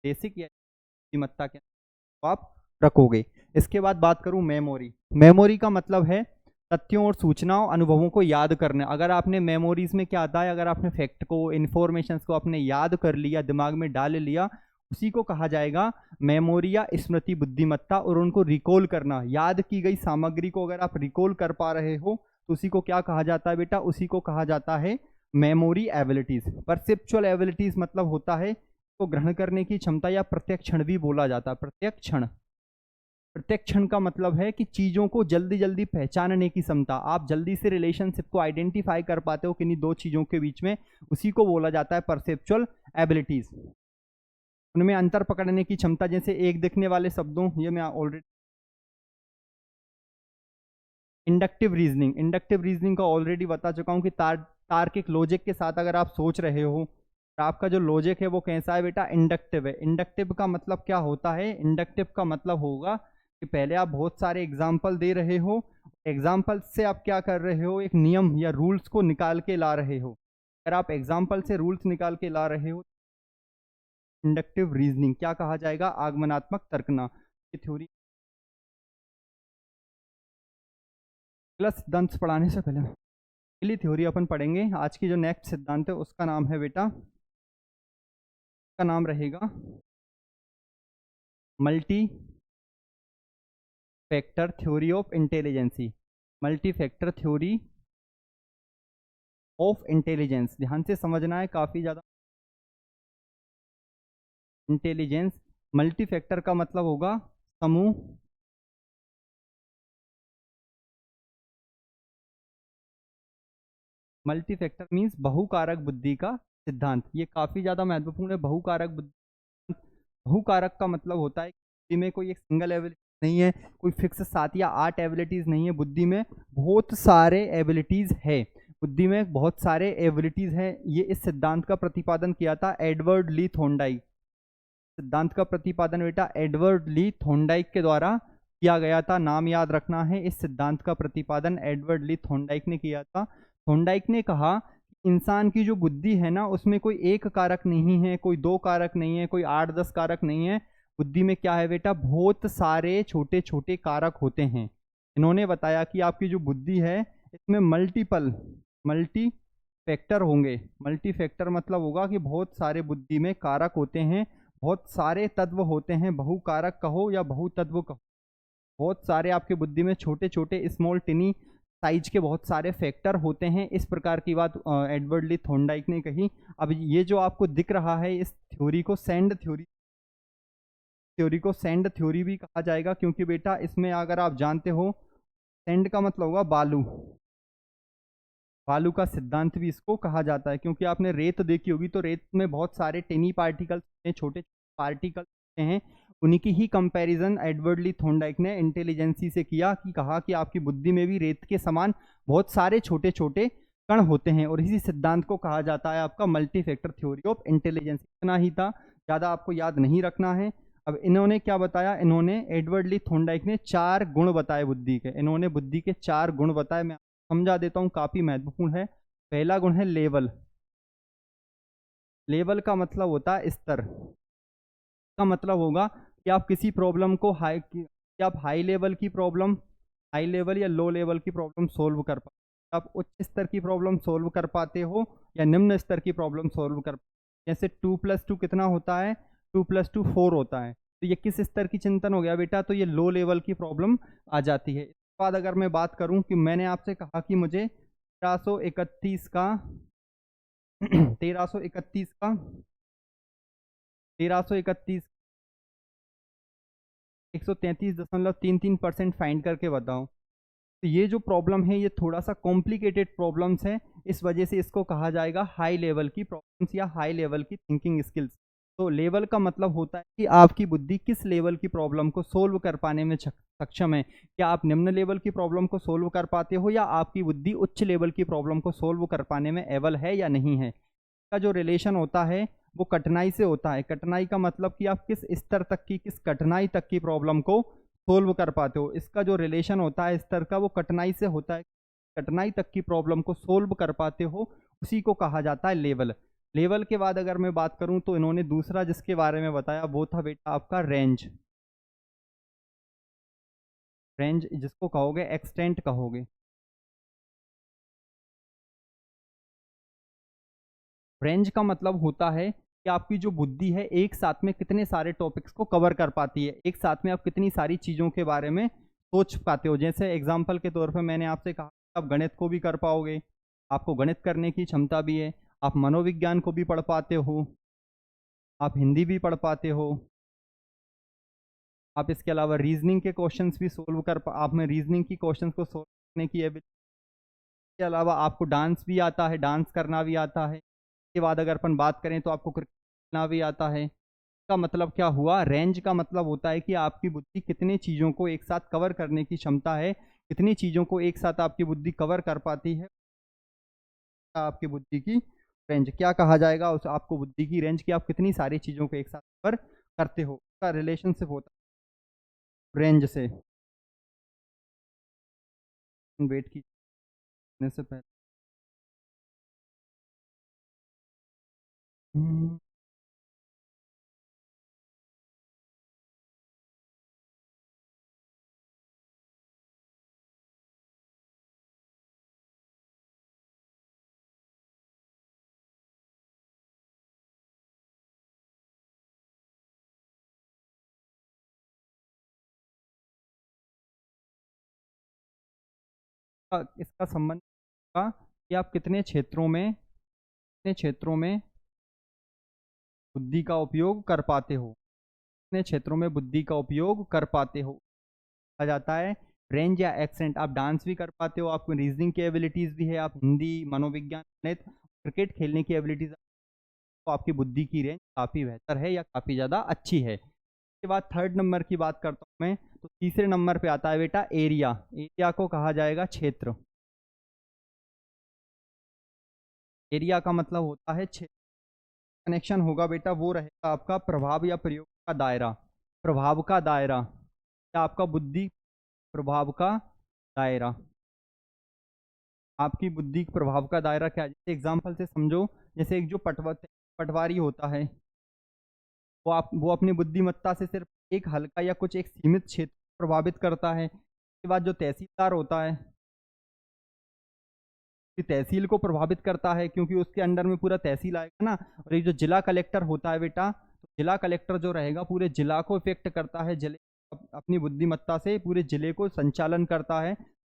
बेसिक या बुद्धिमत्ता के तो आप रखोगे। इसके बाद बात करूं मेमोरी। मेमोरी का मतलब है तथ्यों और सूचनाओं अनुभवों को याद करना। अगर आपने मेमोरीज में क्या आता है, अगर आपने फैक्ट को, इन्फॉर्मेशन को आपने याद कर लिया, दिमाग में डाल लिया, उसी को कहा जाएगा मेमोरी या स्मृति बुद्धिमत्ता। और उनको रिकॉल करना, याद की गई सामग्री को अगर आप रिकॉल कर पा रहे हो तो उसी को क्या कहा जाता है बेटा? उसी को कहा जाता है मेमोरी एबिलिटीज। परसेप्चुअल एबिलिटीज मतलब होता है को ग्रहण करने की क्षमता, या प्रत्यक्षण भी बोला जाता है। प्रत्यक्षण, प्रत्यक्षण का मतलब है कि चीजों को जल्दी जल्दी पहचानने की क्षमता, आप जल्दी से रिलेशनशिप को आइडेंटिफाई कर पाते हो किन्हीं दो चीजों के बीच में, उसी को बोला जाता है परसेप्चुअल एबिलिटीज। उनमें अंतर पकड़ने की क्षमता, जैसे एक दिखने वाले शब्दों, ये मैं ऑलरेडी इंडक्टिव रीजनिंग का ऑलरेडी बता चुका हूं कि तार्किक लॉजिक के साथ अगर आप सोच रहे हो, तो आपका जो लॉजिक है वो कैसा है बेटा, इंडक्टिव है। इंडक्टिव का मतलब क्या होता है, इंडक्टिव का मतलब होगा कि पहले आप बहुत सारे एग्जाम्पल दे रहे हो, एग्जाम्पल से आप क्या कर रहे हो, एक नियम या रूल्स को निकाल के ला रहे हो। अगर आप एग्जाम्पल से रूल्स निकाल के ला रहे हो, इंडक्टिव रीजनिंग क्या कहा जाएगा, आगमनात्मक तर्कना की थ्योरी। अगला सिद्धांत पढ़ाने से पहले अगली थ्योरी अपन पढ़ेंगे। आज की जो नेक्स्ट सिद्धांत है उसका नाम है बेटा, का नाम रहेगा multi factor theory of intelligence. Multi factor theory of intelligence, ध्यान से समझना है, काफी ज्यादा। इंटेलिजेंस, मल्टी फैक्टर का मतलब होगा समूह, मल्टी फैक्टर मीन्स बहुकारक बुद्धि का सिद्धांत। ये काफी ज्यादा महत्वपूर्ण है। बहुकारक बुद्धि, बहुकारक का मतलब होता है बुद्धि में कोई एक सिंगल एबिलिटी नहीं है, कोई फिक्स 7 या 8 एबिलिटीज नहीं है, बुद्धि में बहुत सारे एबिलिटीज है, बुद्धि में बहुत सारे एबिलिटीज है। ये इस सिद्धांत का प्रतिपादन किया था एडवर्ड ली थॉर्नडाइक। सिद्धांत का प्रतिपादन बेटा एडवर्ड ली थॉर्नडाइक के द्वारा किया गया था। नाम याद रखना है, इस सिद्धांत का प्रतिपादन एडवर्ड ली थॉर्नडाइक ने किया था। थॉर्नडाइक ने कहा इंसान की जो बुद्धि है ना, उसमें कोई एक कारक नहीं है, कोई दो कारक नहीं है, कोई 8-10 कारक नहीं है। बुद्धि में क्या है बेटा, बहुत सारे छोटे छोटे कारक होते हैं। इन्होंने बताया कि आपकी जो बुद्धि है इसमें मल्टी फैक्टर होंगे। मल्टी फैक्टर मतलब होगा कि बहुत सारे बुद्धि में कारक होते हैं, बहुत सारे तत्व होते हैं, बहुकारक कहो या बहुतत्व कहो, बहुत सारे आपके बुद्धि में छोटे छोटे स्मॉल टिनी साइज के बहुत सारे फैक्टर होते हैं। इस प्रकार की बात एडवर्ड ली थॉर्नडाइक ने कही। अब ये जो आपको दिख रहा है, इस थ्योरी को सैंड थ्योरी भी कहा जाएगा, क्योंकि बेटा इसमें अगर आप जानते हो, सैंड का मतलब होगा बालू का सिद्धांत भी इसको कहा जाता है। क्योंकि आपने रेत देखी होगी, तो रेत में बहुत सारे टेनी पार्टिकल्स, छोटे पार्टिकल्स होते हैं। उन्हीं की ही कंपैरिजन एडवर्ड ली थॉर्नडाइक ने इंटेलिजेंसी से किया, कि कहा कि आपकी बुद्धि में भी रेत के समान बहुत सारे छोटे छोटे कण होते हैं, और इसी सिद्धांत को कहा जाता है आपका multi factor theory of intelligence. इतना ही था, ज़्यादा आपको याद नहीं रखना है। अब इन्होंने क्या बताया, इन्होंने एडवर्ड ली थॉर्नडाइक ने 4 गुण बताए बुद्धि के। इन्होंने बुद्धि के 4 गुण बताए, मैं समझा देता हूँ, काफी महत्वपूर्ण है। पहला गुण है लेवल। लेवल का मतलब होता है स्तर, का मतलब होगा कि आप किसी प्रॉब्लम को कि आप हाई लेवल की प्रॉब्लम, हाई लेवल या लो लेवल की प्रॉब्लम सोल्व कर पाते, आप उच्च स्तर की प्रॉब्लम सोल्व कर पाते हो या निम्न स्तर की प्रॉब्लम सोल्व कर पाते। जैसे 2+2 कितना होता है, 2+2 4 होता है। तो ये किस स्तर की चिंतन हो गया बेटा, तो ये लो लेवल की प्रॉब्लम आ जाती है। इसके बाद अगर मैं बात करूं कि मैंने आपसे कहा कि मुझे 1331 का 1331 का 1331 133.33% फाइंड करके बताओ। तो ये जो प्रॉब्लम है ये थोड़ा सा कॉम्प्लिकेटेड प्रॉब्लम्स है, इस वजह से इसको कहा जाएगा हाई लेवल की प्रॉब्लम्स या हाई लेवल की थिंकिंग स्किल्स। तो लेवल का मतलब होता है कि आपकी बुद्धि किस लेवल की प्रॉब्लम को सोल्व कर पाने में सक्षम है। क्या आप निम्न लेवल की प्रॉब्लम को सोल्व कर पाते हो, या आपकी बुद्धि उच्च लेवल की प्रॉब्लम को सोल्व कर पाने में एबल है या नहीं है। का जो रिलेशन होता है वो कठिनाई से होता है। कठिनाई का मतलब कि आप किस स्तर तक की, किस कठिनाई तक की प्रॉब्लम को सोल्व कर पाते हो। इसका जो रिलेशन होता है स्तर का, वो कठिनाई से होता है। कठिनाई तक की प्रॉब्लम को सोल्व कर पाते हो, उसी को कहा जाता है लेवल। लेवल के बाद अगर मैं बात करूं, तो इन्होंने दूसरा जिसके बारे में बताया वो था बेटा आपका रेंज। रेंज जिसको कहोगे एक्सटेंट कहोगे। रेंज का मतलब होता है कि आपकी जो बुद्धि है एक साथ में कितने सारे टॉपिक्स को कवर कर पाती है, एक साथ में आप कितनी सारी चीज़ों के बारे में सोच पाते हो। जैसे एग्जाम्पल के तौर पे मैंने आपसे कहा आप गणित को भी कर पाओगे, आपको गणित करने की क्षमता भी है, आप मनोविज्ञान को भी पढ़ पाते हो, आप हिंदी भी पढ़ पाते हो, आप इसके अलावा रीजनिंग के क्वेश्चंस भी सोल्व आप में रीजनिंग की क्वेश्चंस को सोल्व करने की एबिलिटी, इसके अलावा आपको डांस भी आता है, डांस करना भी आता है। इसके बाद अगर अपन बात करें तो आपको क्रिकेट खेलना भी आता है। का मतलब क्या हुआ, रेंज का मतलब होता है कि आपकी बुद्धि कितनी चीज़ों को एक साथ कवर करने की क्षमता है, कितनी चीज़ों को एक साथ आपकी बुद्धि कवर कर पाती है, आपकी बुद्धि की रेंज क्या कहा जाएगा उस आपको बुद्धि की रेंज की, आप कितनी सारी चीज़ों को एक साथ कवर करते हो, उसका रिलेशनशिप होता है रेंज से। वेट की से पहले इसका संबंध का कि आप कितने क्षेत्रों में बुद्धि का उपयोग कर पाते हो, कितने क्षेत्रों में बुद्धि का उपयोग कर पाते हो कहा जाता है रेंज या एक्सेंट। आप डांस भी कर पाते हो, आपको रीजनिंग की एबिलिटीज भी है, आप हिंदी, मनोविज्ञान, गणित, क्रिकेट खेलने की एबिलिटीज, तो आपकी बुद्धि की रेंज काफ़ी बेहतर है या काफ़ी ज़्यादा अच्छी है। इसके बाद थर्ड नंबर की बात करता हूँ मैं, तो तीसरे नंबर पे आता है बेटा एरिया। एरिया को कहा जाएगा क्षेत्र। एरिया का मतलब होता है क्षेत्र। कनेक्शन होगा बेटा वो रहेगा आपका प्रभाव या प्रयोग का दायरा, प्रभाव का दायरा या आपका बुद्धि प्रभाव का दायरा। आपकी बुद्धि प्रभाव का दायरा क्या है, जैसे एग्जाम्पल से समझो, जैसे एक जो पटवारी होता है, वो अपनी बुद्धिमत्ता से सिर्फ एक हल्का या कुछ एक सीमित क्षेत्र प्रभावित करता है। उसके बाद जो तहसीलदार होता है, तहसील को प्रभावित करता है क्योंकि उसके अंडर में पूरा तहसील आएगा ना। और एक जो जिला कलेक्टर होता है बेटा, तो जिला कलेक्टर जो रहेगा पूरे जिला को इफेक्ट करता है, जिले अपनी बुद्धिमत्ता से पूरे जिले को संचालन करता है।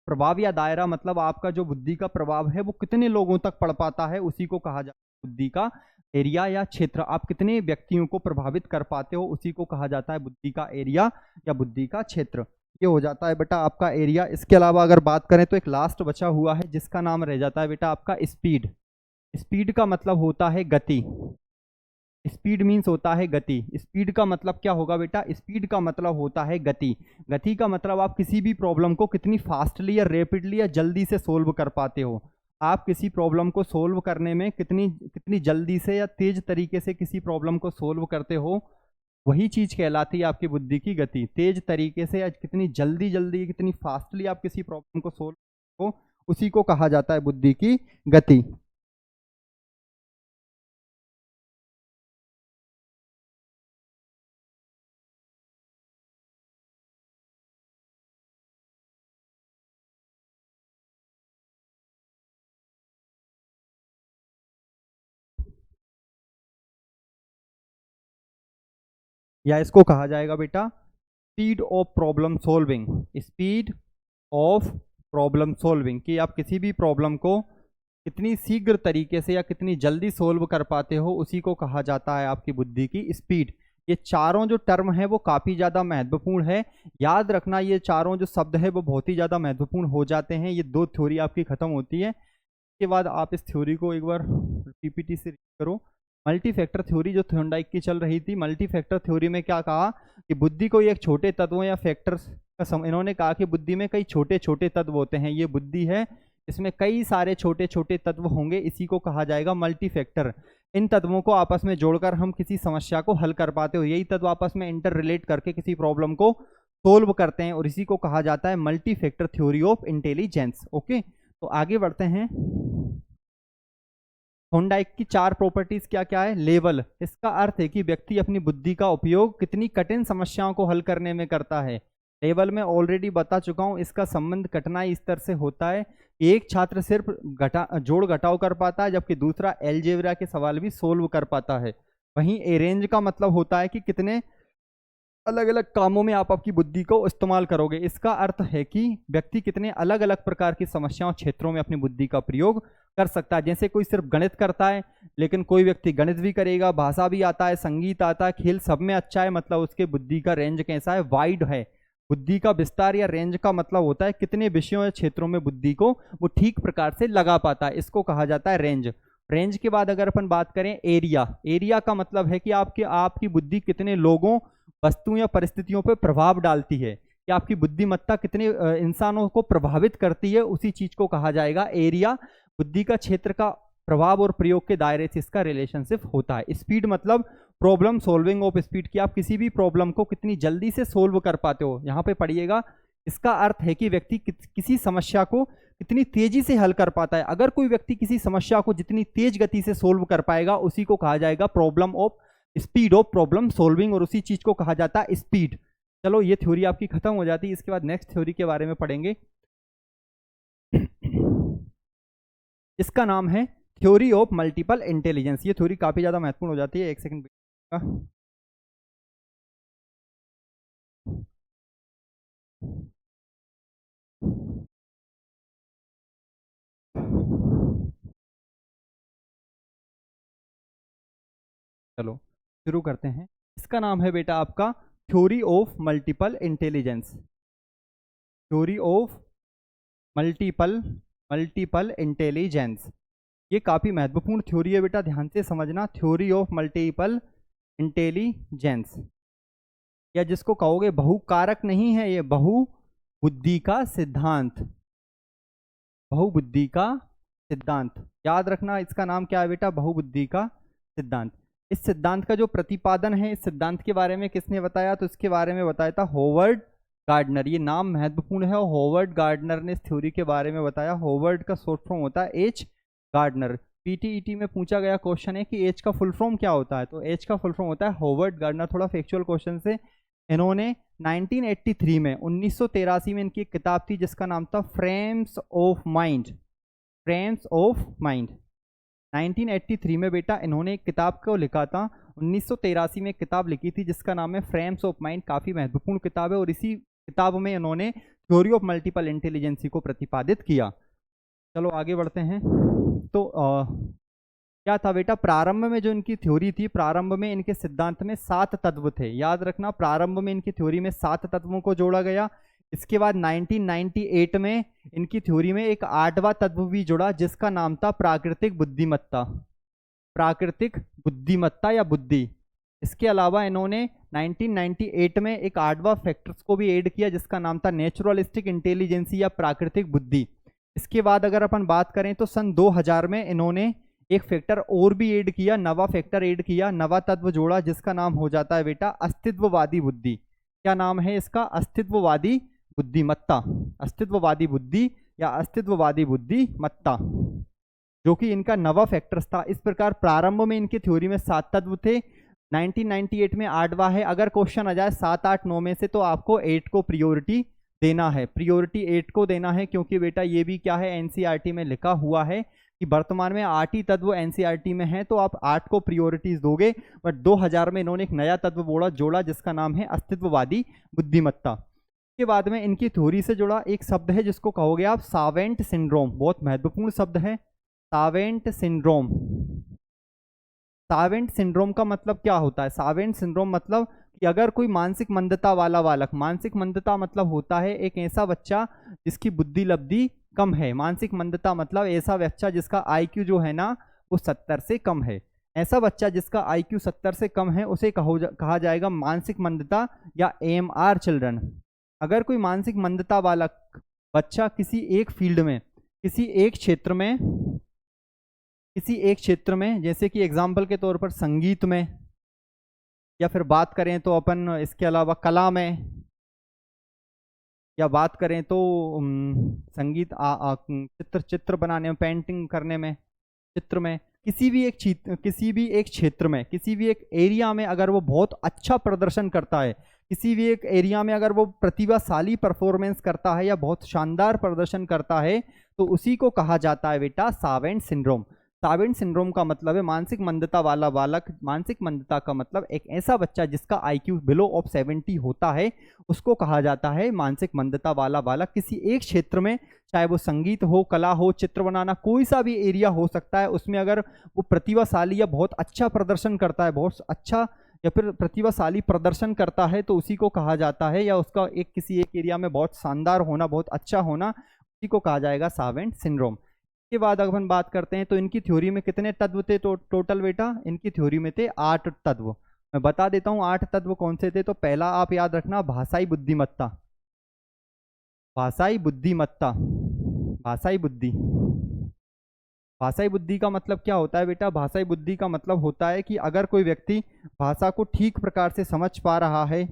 प्रभाव या दायरा मतलब आपका जो बुद्धि का प्रभाव है वो कितने लोगों तक पड़ पाता है, उसी को कहा जाता है बुद्धि का एरिया या क्षेत्र। आप कितने व्यक्तियों को प्रभावित कर पाते हो, उसी को कहा जाता है बुद्धि का एरिया या बुद्धि का क्षेत्र। ये हो जाता है बेटा आपका एरिया। इसके अलावा अगर बात करें तो एक लास्ट बचा हुआ है जिसका नाम रह जाता है बेटा आपका स्पीड। स्पीड का मतलब होता है गति। स्पीड मीन्स होता है गति। स्पीड का मतलब क्या होगा बेटा, स्पीड का मतलब होता है गति। गति का मतलब आप किसी भी प्रॉब्लम को कितनी फास्टली या रेपिडली या जल्दी से सोल्व कर पाते हो। आप किसी प्रॉब्लम को सोल्व करने में कितनी कितनी जल्दी से या तेज तरीके से किसी प्रॉब्लम को सोल्व करते हो, वही चीज कहलाती है आपकी बुद्धि की गति। तेज तरीके से या कितनी जल्दी जल्दी कितनी फास्टली आप किसी प्रॉब्लम को सोल्व हो, उसी को कहा जाता है बुद्धि की गति। या इसको कहा जाएगा बेटा speed of problem solving. Speed of problem solving, कि आप किसी भी प्रॉब्लम को कितनी शीघ्र तरीके से या कितनी जल्दी सोल्व कर पाते हो, उसी को कहा जाता है आपकी बुद्धि की स्पीड। ये चारों जो टर्म है वो काफ़ी ज़्यादा महत्वपूर्ण है। याद रखना, ये चारों जो शब्द है वो बहुत ही ज़्यादा महत्वपूर्ण हो जाते हैं। ये दो थ्योरी आपकी खत्म होती है, इसके बाद आप इस थ्योरी को एक बार पीपीटी से रीड करो। मल्टी फैक्टर थ्योरी जो थॉर्नडाइक की चल रही थी, मल्टी फैक्टर थ्योरी में क्या कहा कि बुद्धि को एक छोटे तत्वों या फैक्टर्स का इन्होंने कहा कि बुद्धि में कई छोटे छोटे तत्व होते हैं। ये बुद्धि है, इसमें कई सारे छोटे छोटे तत्व होंगे, इसी को कहा जाएगा मल्टी फैक्टर। इन तत्वों को आपस में जोड़कर हम किसी समस्या को हल कर पाते हो। यही तत्व आपस में इंटर रिलेट करके किसी प्रॉब्लम को सोल्व करते हैं, और इसी को कहा जाता है multi factor theory of intelligence. Okay, तो आगे बढ़ते हैं। थॉर्नडाइक की चार प्रॉपर्टीज क्या क्या है। लेवल, इसका अर्थ है कि व्यक्ति अपनी बुद्धि का उपयोग कितनी कठिन समस्याओं को हल करने में करता है। लेवल में ऑलरेडी बता चुका हूं, इसका संबंध कठिनाई स्तर से होता है। एक छात्र सिर्फ जोड़ घटाव कर पाता है, जबकि दूसरा एलजेब्रा के सवाल भी सोल्व कर पाता है। वहीं अरेंज का मतलब होता है कि कितने अलग अलग कामों में आप आपकी बुद्धि को इस्तेमाल करोगे। इसका अर्थ है कि व्यक्ति कितने अलग अलग प्रकार की समस्याओं क्षेत्रों में अपनी बुद्धि का प्रयोग कर सकता है। जैसे कोई सिर्फ गणित करता है, लेकिन कोई व्यक्ति गणित भी करेगा, भाषा भी आता है, संगीत आता है, खेल सब में अच्छा है, मतलब उसके बुद्धि का रेंज कैसा है, वाइड है। बुद्धि का विस्तार या रेंज का मतलब होता है कितने विषयों या क्षेत्रों में बुद्धि को वो ठीक प्रकार से लगा पाता है, इसको कहा जाता है रेंज। रेंज के बाद अगर अपन बात करें एरिया, एरिया का मतलब है कि आपकी बुद्धि कितने लोगों, वस्तुओं या परिस्थितियों पर प्रभाव डालती है, कि आपकी बुद्धिमत्ता कितने इंसानों को प्रभावित करती है, उसी चीज को कहा जाएगा एरिया। बुद्धि का क्षेत्र का प्रभाव और प्रयोग के दायरे से इसका रिलेशनशिप होता है। स्पीड मतलब प्रॉब्लम सॉल्विंग ऑफ स्पीड, कि आप किसी भी प्रॉब्लम को कितनी जल्दी से सोल्व कर पाते हो, यहाँ पे पढ़िएगा। इसका अर्थ है कि व्यक्ति किसी समस्या को कितनी तेजी से हल कर पाता है। अगर कोई व्यक्ति किसी समस्या को जितनी तेज गति से सोल्व कर पाएगा, उसी को कहा जाएगा problem of speed of problem solving, और उसी चीज को कहा जाता है स्पीड। चलो ये थ्योरी आपकी खत्म हो जाती है। इसके बाद नेक्स्ट थ्योरी के बारे में पढ़ेंगे, इसका नाम है थ्योरी ऑफ मल्टीपल इंटेलिजेंस। ये थ्योरी काफी ज्यादा महत्वपूर्ण हो जाती है। एक सेकंड का चलो शुरू करते हैं। इसका नाम है बेटा आपका theory of multiple intelligence. Theory of multiple intelligence, ये काफी महत्वपूर्ण थ्योरी है बेटा, ध्यान से समझना। थ्योरी ऑफ मल्टीपल इंटेलिजेंस, या जिसको कहोगे बहुकारक नहीं है, ये बहुबुद्धि का सिद्धांत। बहुबुद्धि का सिद्धांत याद रखना, इसका नाम क्या है बेटा, बहुबुद्धि का सिद्धांत। इस सिद्धांत का जो प्रतिपादन है, इस सिद्धांत के बारे में किसने बताया, तो इसके बारे में बताया था होवर्ड गार्डनर। ये नाम महत्वपूर्ण है, और होवर्ड गार्डनर ने इस थ्योरी के बारे में बताया। होवर्ड का शॉर्ट फॉर्म होता है एच गार्डनर। पीटीईटी में पूछा गया क्वेश्चन है कि एच का फुल फॉर्म क्या होता है, तो एच का फुल फॉर्म होता है होवर्ड गार्डनर। थोड़ा फैक्चुअल क्वेश्चन से, इन्होंने 1983 में 1983 में इनकी एक किताब थी जिसका नाम था frames of mind. Frames of mind 1983 में बेटा इन्होंने एक किताब को लिखा था। 1983 में एक किताब लिखी थी जिसका नाम है फ्रेम्स ऑफ माइंड। काफी महत्वपूर्ण किताब है, और इसी किताब में इन्होंने थ्योरी ऑफ मल्टीपल इंटेलिजेंसी को प्रतिपादित किया। चलो आगे बढ़ते हैं। तो क्या था बेटा, प्रारंभ में जो इनकी थ्योरी थी, प्रारंभ में इनके सिद्धांत में 7 तत्व थे। याद रखना, प्रारंभ में इनकी थ्योरी में 7 तत्वों को जोड़ा गया। इसके बाद 1998 में इनकी थ्योरी में एक 8वां तत्व भी जुड़ा जिसका नाम था प्राकृतिक बुद्धिमत्ता। प्राकृतिक बुद्धिमत्ता या बुद्धि। इसके अलावा इन्होंने 1998 में एक 8वां फैक्टर्स को भी ऐड किया जिसका नाम था नेचुरलिस्टिक इंटेलिजेंसी या प्राकृतिक बुद्धि। इसके बाद अगर अपन बात करें तो सन 2000 में इन्होंने एक फैक्टर और भी ऐड किया, नवा फैक्टर ऐड किया, नवा तत्व जोड़ा जिसका नाम हो जाता है बेटा अस्तित्ववादी बुद्धि। क्या नाम है इसका, अस्तित्ववादी बुद्धिमत्ता। अस्तित्ववादी बुद्धि या अस्तित्ववादी बुद्धिमत्ता, जो कि इनका नवा फैक्टर्स था। इस प्रकार प्रारंभ में इनकी थ्योरी में 7 तत्व थे, 1998 में 8वां है। अगर क्वेश्चन आ जाए 7, 8, 9 में से, तो आपको 8 को प्रियोरिटी देना है। प्रियोरिटी 8 को देना है, क्योंकि बेटा ये भी क्या है, एनसीईआरटी में लिखा हुआ है कि वर्तमान में 8 ही तत्व एनसीईआरटी में है, तो आप 8 को प्रियोरिटीज दोगे। बट 2000 में इन्होंने एक नया तत्व जोड़ा जिसका नाम है अस्तित्ववादी बुद्धिमत्ता। के बाद में इनकी थ्योरी से जुड़ा एक शब्द है जिसको कहोगे आप सावेंट सिंड्रोम। बहुत महत्वपूर्ण शब्द है सावेंट सिंड्रोम। सावेंट सिंड्रोम का मतलब क्या होता है, सावेंट सिंड्रोम मतलब कि अगर कोई मानसिक मंदता वाला बालक, मानसिक मंदता मतलब होता है एक ऐसा बच्चा जिसकी बुद्धि लब्धि कम है। मानसिक मंदता मतलब ऐसा बच्चा जिसका आईक्यू जो है ना वो 70 से कम है। ऐसा बच्चा जिसका आईक्यू 70 से कम है उसे कहा जाएगा मानसिक मंदता या AMR चिल्ड्रन। अगर कोई मानसिक मंदता वाला बच्चा किसी एक फील्ड में, किसी एक क्षेत्र में, जैसे कि एग्जाम्पल के तौर पर संगीत में, या फिर बात करें तो अपन इसके अलावा कला में, या बात करें तो संगीत चित्र बनाने में, पेंटिंग करने में, चित्र में, किसी भी एक क्षेत्र में, किसी भी एक एरिया में अगर वो बहुत अच्छा प्रदर्शन करता है, किसी भी एक एरिया में अगर वो प्रतिभाशाली परफॉर्मेंस करता है या बहुत शानदार प्रदर्शन करता है, तो उसी को कहा जाता है बेटा सावेंट सिंड्रोम। सावेंट सिंड्रोम का मतलब है मानसिक मंदता वाला बालक। मानसिक मंदता का मतलब एक ऐसा बच्चा जिसका IQ बिलो ऑफ 70 होता है, उसको कहा जाता है मानसिक मंदता वाला बालक। किसी एक क्षेत्र में चाहे वो संगीत हो, कला हो, चित्र बनाना, कोई सा भी एरिया हो सकता है, उसमें अगर वो प्रतिभाशाली या बहुत अच्छा प्रदर्शन करता है, बहुत अच्छा या फिर प्रतिभाशाली प्रदर्शन करता है, तो उसी को कहा जाता है, या उसका एक किसी एक एरिया में बहुत शानदार होना, बहुत अच्छा होना, उसी को कहा जाएगा सावेंट सिंड्रोम। के बाद अगर हम बात करते हैं तो इनकी थ्योरी में कितने तत्व थे टोटल बेटा? इनकी थ्योरी में थे 8 तत्व। मैं बता देता हूँ 8 तत्व कौन से थे। तो पहला आप याद रखना, भाषाई बुद्धिमत्ता। भाषाई बुद्धिमत्ता, भाषाई बुद्धि। भाषाई बुद्धि का मतलब क्या होता है बेटा? भाषाई बुद्धि का मतलब होता है कि अगर कोई व्यक्ति भाषा को ठीक प्रकार से समझ पा रहा है,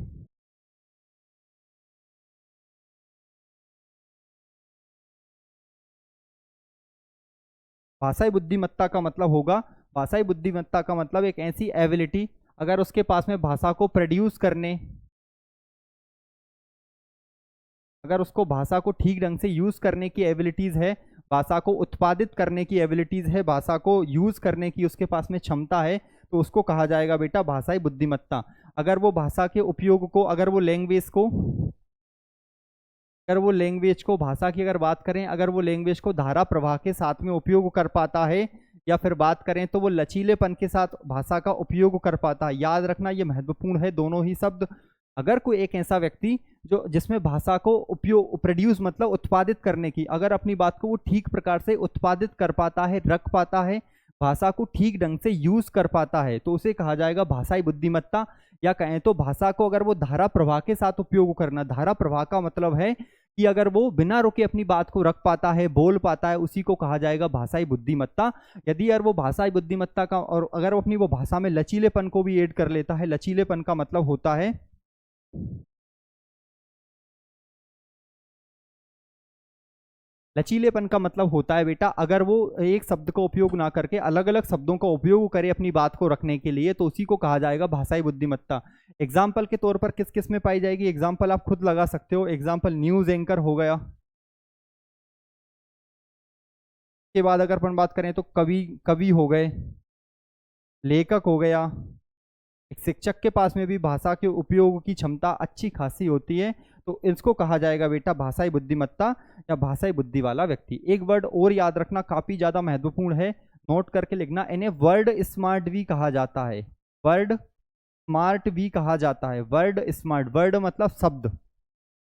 भाषाई बुद्धिमत्ता का मतलब होगा, भाषाई बुद्धिमत्ता का मतलब एक ऐसी एबिलिटी, अगर उसके पास में भाषा को प्रोड्यूस करने, अगर उसको भाषा को ठीक ढंग से यूज करने की एबिलिटीज है, भाषा को उत्पादित करने की एबिलिटीज है, भाषा को यूज करने की उसके पास में क्षमता है, तो उसको कहा जाएगा बेटा भाषाई बुद्धिमत्ता। अगर वो भाषा के उपयोग को, अगर वो लैंग्वेज को, अगर वो लैंग्वेज को, भाषा की अगर बात करें, अगर वो लैंग्वेज को धारा प्रवाह के साथ में उपयोग कर पाता है, या फिर बात करें तो वो लचीलेपन के साथ भाषा का उपयोग कर पाता है। याद रखना ये महत्वपूर्ण है दोनों ही शब्द। अगर कोई एक ऐसा व्यक्ति जो जिसमें भाषा को उपयोग, प्रोड्यूस मतलब उत्पादित करने की, अगर अपनी बात को वो ठीक प्रकार से उत्पादित कर पाता है, रख पाता है, भाषा को ठीक ढंग से यूज कर पाता है, तो उसे कहा जाएगा भाषाई बुद्धिमत्ता। या कहें तो भाषा को अगर वो धारा प्रवाह के साथ उपयोग करना, धारा प्रवाह का मतलब है कि अगर वो बिना रुके अपनी बात को रख पाता है, बोल पाता है, उसी को कहा जाएगा भाषाई बुद्धिमत्ता। यदि यार वो भाषाई बुद्धिमत्ता का, और अगर वो अपनी वो भाषा में लचीलेपन को भी ऐड कर लेता है, लचीलेपन का मतलब होता है, लचीलेपन का मतलब होता है बेटा, अगर वो एक शब्द का उपयोग ना करके अलग अलग शब्दों का उपयोग करे अपनी बात को रखने के लिए, तो उसी को कहा जाएगा भाषाई बुद्धिमत्ता। एग्जाम्पल के तौर पर किस किस में पाई जाएगी? एग्जाम्पल आप खुद लगा सकते हो। एग्जाम्पल न्यूज एंकर हो गया। के बाद अगर अपन बात करें तो कवि, कवि हो गए, लेखक हो गया। एक शिक्षक के पास में भी भाषा के उपयोग की क्षमता अच्छी खासी होती है, तो इसको कहा जाएगा बेटा भाषाई बुद्धिमत्ता या भाषाई बुद्धि वाला व्यक्ति। एक वर्ड और याद रखना, काफी ज्यादा महत्वपूर्ण है, नोट करके लिखना, इन्हें वर्ड स्मार्ट भी कहा जाता है। वर्ड स्मार्ट भी कहा जाता है। वर्ड स्मार्ट, वर्ड मतलब शब्द,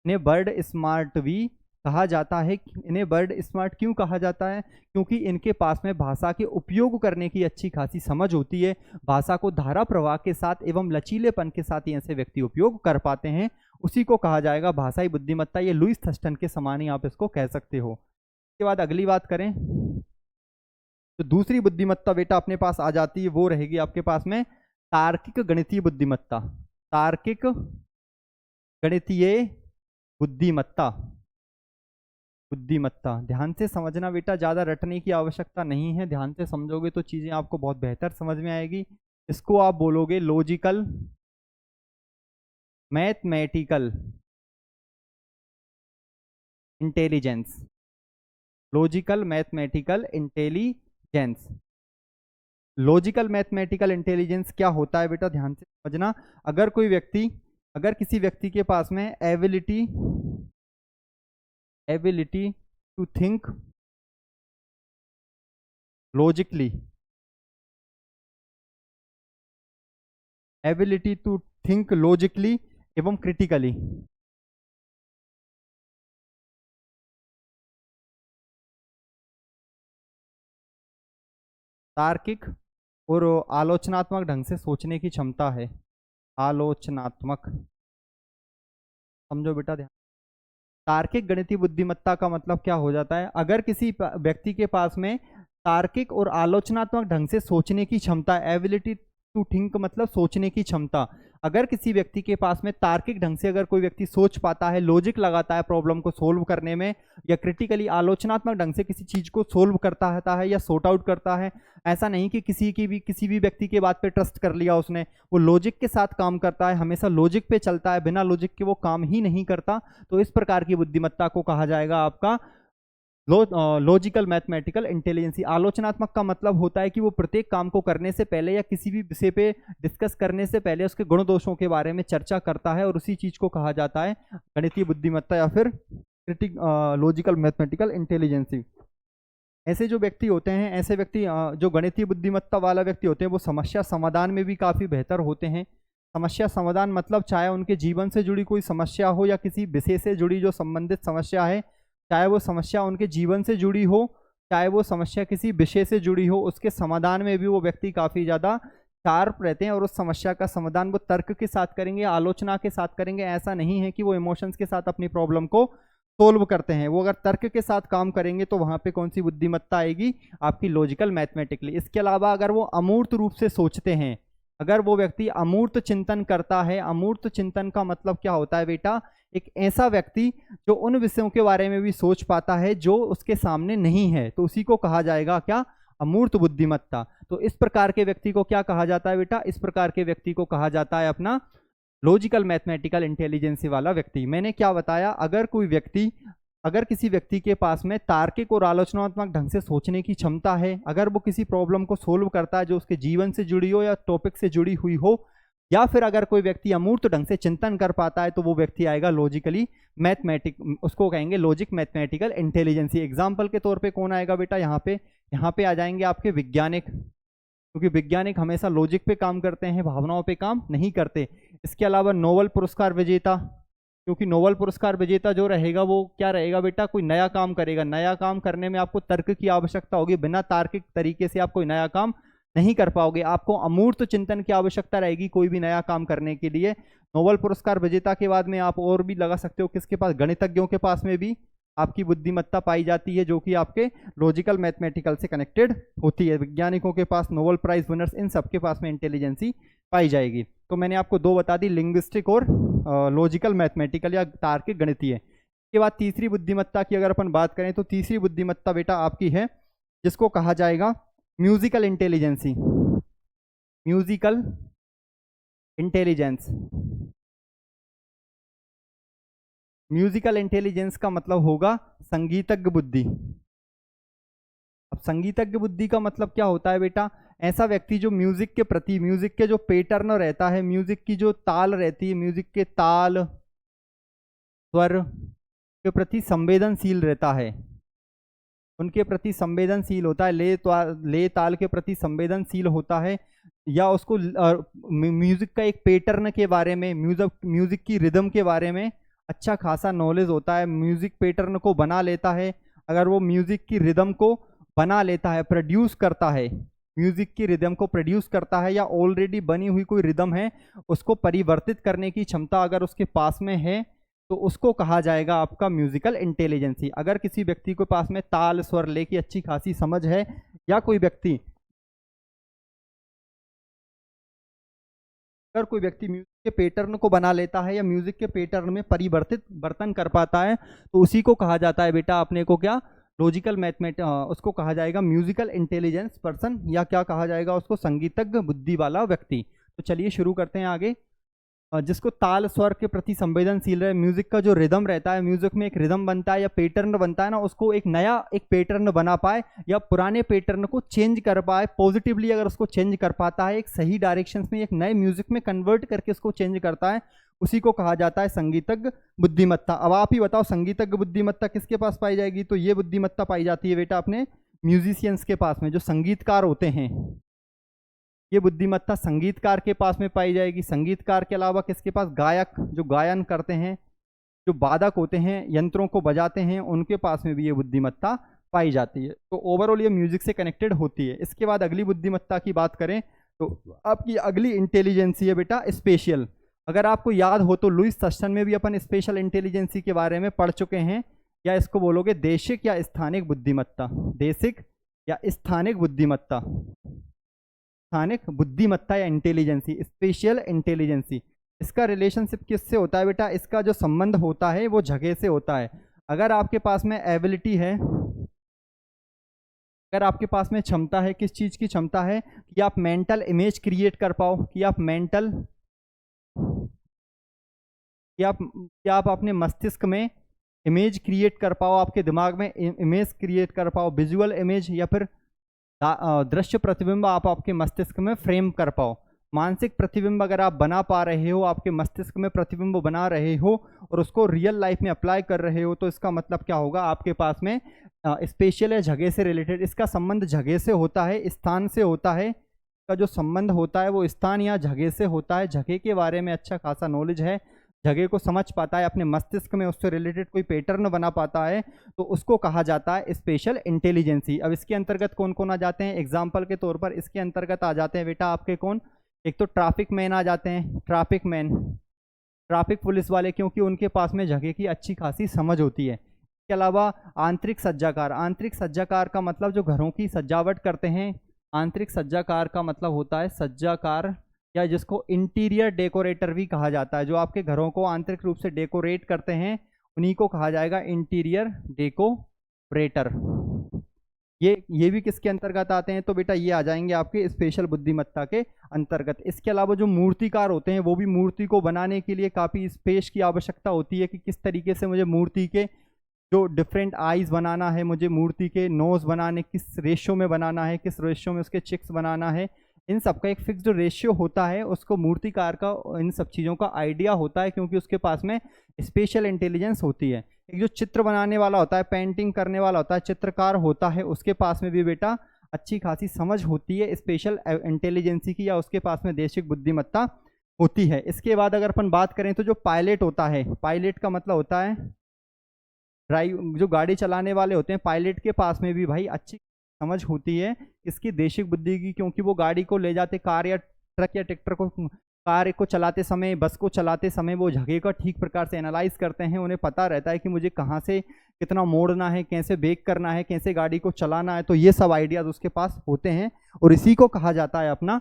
इन्हें वर्ड स्मार्ट भी कहा जाता है। इन्हें वर्ड स्मार्ट क्यों कहा जाता है? क्योंकि इनके पास में भाषा के उपयोग करने की अच्छी खासी समझ होती है, भाषा को धारा प्रवाह के साथ एवं लचीलेपन के साथ ऐसे व्यक्ति उपयोग कर पाते हैं, उसी को कहा जाएगा भाषाई बुद्धिमत्ता। ये लुईस थर्स्टन के समान ही आप इसको कह सकते हो। इसके बाद अगली बात करें तो दूसरी बुद्धिमत्ता बेटा अपने पास आ जाती है, वो रहेगी आपके पास में तार्किक गणितीय बुद्धिमत्ता। तार्किक गणितीय बुद्धिमत्ता, बुद्धिमत्ता ध्यान से समझना बेटा, ज्यादा रटने की आवश्यकता नहीं है, ध्यान से समझोगे तो चीजें आपको बहुत बेहतर समझ में आएगी। इसको आप बोलोगे logical mathematical intelligence. Logical mathematical intelligence. Logical mathematical intelligence क्या होता है बेटा? ध्यान से समझना। अगर कोई व्यक्ति, अगर किसी व्यक्ति के पास में ability to think logically, ability to think logically एवं क्रिटिकली, तार्किक और आलोचनात्मक ढंग से सोचने की क्षमता है। आलोचनात्मक, समझो बेटा ध्यान। तार्किक गणितीय बुद्धिमत्ता का मतलब क्या हो जाता है? अगर किसी व्यक्ति के पास में तार्किक और आलोचनात्मक ढंग से सोचने की क्षमता, एबिलिटी टू थिंक मतलब सोचने की क्षमता, अगर किसी व्यक्ति के पास में तार्किक ढंग से अगर कोई व्यक्ति सोच पाता है, लॉजिक लगाता है प्रॉब्लम को सोल्व करने में, या क्रिटिकली आलोचनात्मक ढंग से किसी चीज को सोल्व करता है या सॉर्ट आउट करता है, ऐसा नहीं कि किसी भी व्यक्ति के बात पे ट्रस्ट कर लिया उसने, वो लॉजिक के साथ काम करता है, हमेशा लॉजिक पे चलता है, बिना लॉजिक के वो काम ही नहीं करता, तो इस प्रकार की बुद्धिमत्ता को कहा जाएगा आपका लॉजिकल मैथमेटिकल इंटेलिजेंसी। आलोचनात्मक का मतलब होता है कि वो प्रत्येक काम को करने से पहले या किसी भी विषय पे डिस्कस करने से पहले उसके गुण दोषों के बारे में चर्चा करता है, और उसी चीज को कहा जाता है गणितीय बुद्धिमत्ता या फिर लॉजिकल मैथमेटिकल इंटेलिजेंसी। ऐसे जो व्यक्ति होते हैं, ऐसे व्यक्ति जो गणितीय बुद्धिमत्ता वाला व्यक्ति होते हैं, वो समस्या समाधान में भी काफ़ी बेहतर होते हैं। समस्या समाधान मतलब चाहे उनके जीवन से जुड़ी कोई समस्या हो या किसी विषय से जुड़ी जो संबंधित समस्या है, चाहे वो समस्या उनके जीवन से जुड़ी हो, चाहे वो समस्या किसी विषय से जुड़ी हो, उसके समाधान में भी वो व्यक्ति काफ़ी ज़्यादा शार्प रहते हैं और उस समस्या का समाधान वो तर्क के साथ करेंगे, आलोचना के साथ करेंगे। ऐसा नहीं है कि वो इमोशंस के साथ अपनी प्रॉब्लम को सोल्व करते हैं। वो अगर तर्क के साथ काम करेंगे तो वहाँ पे कौन सी बुद्धिमत्ता आएगी? आपकी लॉजिकल मैथमेटिकली। इसके अलावा अगर वो अमूर्त रूप से सोचते हैं, अगर वो व्यक्ति अमूर्त चिंतन करता है, अमूर्त चिंतन का मतलब क्या होता है बेटा? एक ऐसा व्यक्ति जो उन विषयों के बारे में भी सोच पाता है जो उसके सामने नहीं है, तो उसी को कहा जाएगा क्या? अमूर्त बुद्धिमत्ता। तो इस प्रकार के व्यक्ति को क्या कहा जाता है बेटा? इस प्रकार के व्यक्ति को कहा जाता है अपना लॉजिकल मैथमेटिकल इंटेलिजेंसी वाला व्यक्ति। मैंने क्या बताया? अगर किसी व्यक्ति के पास में तार्किक और आलोचनात्मक ढंग से सोचने की क्षमता है, अगर वो किसी प्रॉब्लम को सोल्व करता है जो उसके जीवन से जुड़ी हो या टॉपिक से जुड़ी हुई हो, या फिर अगर कोई व्यक्ति अमूर्त ढंग से चिंतन कर पाता है, तो वो व्यक्ति आएगा लॉजिकली मैथमेटिक, उसको कहेंगे लॉजिक मैथमेटिकल इंटेलिजेंसी। एग्जाम्पल के तौर पे कौन आएगा बेटा? यहाँ पे आ जाएंगे आपके वैज्ञानिक, क्योंकि वैज्ञानिक हमेशा लॉजिक पे काम करते हैं, भावनाओं पे काम नहीं करते। इसके अलावा नोबेल पुरस्कार विजेता, क्योंकि नोबेल पुरस्कार विजेता जो रहेगा वो क्या रहेगा बेटा? कोई नया काम करेगा। नया काम करने में आपको तर्क की आवश्यकता होगी, बिना तार्किक तरीके से आप कोई नया काम नहीं कर पाओगे। आपको अमूर्त चिंतन की आवश्यकता रहेगी कोई भी नया काम करने के लिए। नोबेल पुरस्कार विजेता के बाद में आप और भी लगा सकते हो किसके पास? गणितज्ञों के पास में भी आपकी बुद्धिमत्ता पाई जाती है, जो कि आपके लॉजिकल मैथमेटिकल से कनेक्टेड होती है। वैज्ञानिकों के पास, नोबेल प्राइज विनर्स, इन सबके पास में इंटेलिजेंसी पाई जाएगी। तो मैंने आपको दो बता दी, लिंग्विस्टिक और लॉजिकल मैथमेटिकल या तार्किक गणितीय। इसके बाद तीसरी बुद्धिमत्ता की अगर अपन बात करें तो तीसरी बुद्धिमत्ता बेटा आपकी है जिसको कहा जाएगा musical intelligence. Musical intelligence. Musical intelligence का मतलब होगा संगीतज्ञ बुद्धि। अब संगीतज्ञ बुद्धि का मतलब क्या होता है बेटा? ऐसा व्यक्ति जो म्यूजिक के प्रति, म्यूजिक के जो पैटर्न रहता है, म्यूजिक की जो ताल रहती है, म्यूजिक के ताल स्वर के प्रति संवेदनशील रहता है, उनके प्रति संवेदनशील होता है, ले ताल के प्रति संवेदनशील होता है, या उसको म्यूजिक का एक पैटर्न के बारे में, म्यूजिक की रिदम के बारे में अच्छा खासा नॉलेज होता है, म्यूजिक पैटर्न को बना लेता है। अगर वो म्यूजिक की रिदम को बना लेता है, प्रोड्यूस करता है, म्यूजिक की रिदम को प्रोड्यूस करता है, या ऑलरेडी बनी हुई कोई रिदम है उसको परिवर्तित करने की क्षमता अगर उसके पास में है, तो उसको कहा जाएगा आपका म्यूजिकल इंटेलिजेंसी। अगर किसी व्यक्ति के पास में ताल स्वर ले की अच्छी खासी समझ है, या कोई व्यक्ति म्यूजिक के पैटर्न को बना लेता है या म्यूजिक के पैटर्न में परिवर्तन कर पाता है, तो उसी को कहा जाता है बेटा अपने को क्या? लॉजिकल उसको कहा जाएगा म्यूजिकल इंटेलिजेंस पर्सन, या क्या कहा जाएगा उसको? संगीतज्ञ बुद्धि वाला व्यक्ति। तो चलिए शुरू करते हैं आगे। जिसको ताल स्वर के प्रति संवेदनशील है, म्यूजिक का जो रिदम रहता है, म्यूजिक में एक रिदम बनता है या पैटर्न बनता है ना, उसको एक नया एक पैटर्न बना पाए या पुराने पैटर्न को चेंज कर पाए, पॉजिटिवली अगर उसको चेंज कर पाता है, एक सही डायरेक्शन में एक नए म्यूजिक में कन्वर्ट करके उसको चेंज करता है, उसी को कहा जाता है संगीतज्ञ बुद्धिमत्ता। अब आप ही बताओ संगीतज्ञ बुद्धिमत्ता किसके पास पाई जाएगी? तो ये बुद्धिमत्ता पाई जाती है बेटा अपने म्यूजिशियंस के पास में, जो संगीतकार होते हैं। ये बुद्धिमत्ता संगीतकार के पास में पाई जाएगी। संगीतकार के अलावा किसके पास? गायक, जो गायन करते हैं, जो वादक होते हैं, यंत्रों को बजाते हैं, उनके पास में भी ये बुद्धिमत्ता पाई जाती है। तो ओवरऑल ये म्यूजिक से कनेक्टेड होती है। इसके बाद अगली बुद्धिमत्ता की बात करें तो आपकी अगली इंटेलिजेंसी है बेटा स्पेशल। अगर आपको याद हो तो लुईस सस्टन में भी अपन स्पेशल इंटेलिजेंसी के बारे में पढ़ चुके हैं, या इसको बोलोगे देशिक या स्थानिक बुद्धिमत्ता। देशिक या स्थानिक बुद्धिमत्ता, स्थानिक बुद्धिमत्ता या इंटेलिजेंसी, स्पेशल इंटेलिजेंसी। इसका रिलेशनशिप किससे होता है बेटा? इसका जो संबंध होता है वो जगह से होता है। अगर आपके पास में एबिलिटी है, अगर आपके पास में क्षमता है, किस चीज़ की क्षमता है? कि आप मेंटल इमेज क्रिएट कर पाओ, कि आप अपने मस्तिष्क में इमेज क्रिएट कर पाओ, आपके दिमाग में इमेज क्रिएट कर पाओ, विजुअल इमेज या फिर दृश्य प्रतिबिंब आप आपके मस्तिष्क में फ्रेम कर पाओ, मानसिक प्रतिबिंब अगर आप बना पा रहे हो, आपके मस्तिष्क में प्रतिबिंब बना रहे हो और उसको रियल लाइफ में अप्लाई कर रहे हो, तो इसका मतलब क्या होगा, आपके पास में स्पेशल है जगह से रिलेटेड, इसका संबंध जगह से होता है, स्थान से होता है, का जो संबंध होता है वो स्थान या जगह से होता है। जगह के बारे में अच्छा खासा नॉलेज है, जगह को समझ पाता है, अपने मस्तिष्क में उससे रिलेटेड कोई पैटर्न बना पाता है, तो उसको कहा जाता है स्पेशल इंटेलिजेंसी। अब इसके अंतर्गत कौन कौन आ जाते हैं, एग्जाम्पल के तौर पर इसके अंतर्गत आ जाते हैं बेटा आपके कौन, एक तो ट्रैफिक मैन आ जाते हैं, ट्रैफिक मैन, ट्रैफिक पुलिस वाले, क्योंकि उनके पास में जगह की अच्छी खासी समझ होती है। इसके अलावा आंतरिक सज्जाकार, आंतरिक सज्जाकार का मतलब जो घरों की सजावट करते हैं, आंतरिक सज्जाकार का मतलब होता है सज्जाकार, या जिसको इंटीरियर डेकोरेटर भी कहा जाता है, जो आपके घरों को आंतरिक रूप से डेकोरेट करते हैं उन्हीं को कहा जाएगा इंटीरियर डेकोरेटर। ये भी किसके अंतर्गत आते हैं, तो बेटा ये आ जाएंगे आपके स्पेशल बुद्धिमत्ता के अंतर्गत। इसके अलावा जो मूर्तिकार होते हैं वो भी मूर्ति को बनाने के लिए काफ़ी स्पेस की आवश्यकता होती है कि किस तरीके से मुझे मूर्ति के जो डिफरेंट आईज बनाना है, मुझे मूर्ति के नोज बनाने किस रेशियो में बनाना है, किस रेशियो में उसके चिक्स बनाना है, इन सब का एक फिक्स्ड रेशियो होता है, उसको मूर्तिकार का इन सब चीज़ों का आइडिया होता है, क्योंकि उसके पास में स्पेशल इंटेलिजेंस होती है। एक जो चित्र बनाने वाला होता है, पेंटिंग करने वाला होता है, चित्रकार होता है, उसके पास में भी बेटा अच्छी खासी समझ होती है स्पेशल इंटेलिजेंसी की, या उसके पास में देशिक बुद्धिमत्ता होती है। इसके बाद अगर अपन बात करें तो जो पायलट होता है, पायलट का मतलब होता है ड्राइव, जो गाड़ी चलाने वाले होते हैं, पायलट के पास में भी भाई अच्छी समझ होती है इसकी देशिक बुद्धि की, क्योंकि वो गाड़ी को ले जाते, कार या ट्रक या ट्रैक्टर को, कार को चलाते समय, बस को चलाते समय वो जगह का ठीक प्रकार से एनालाइज करते हैं, उन्हें पता रहता है कि मुझे कहाँ से कितना मोड़ना है, कैसे ब्रेक करना है, कैसे गाड़ी को चलाना है, तो ये सब आइडियाज उसके पास होते हैं, और इसी को कहा जाता है अपना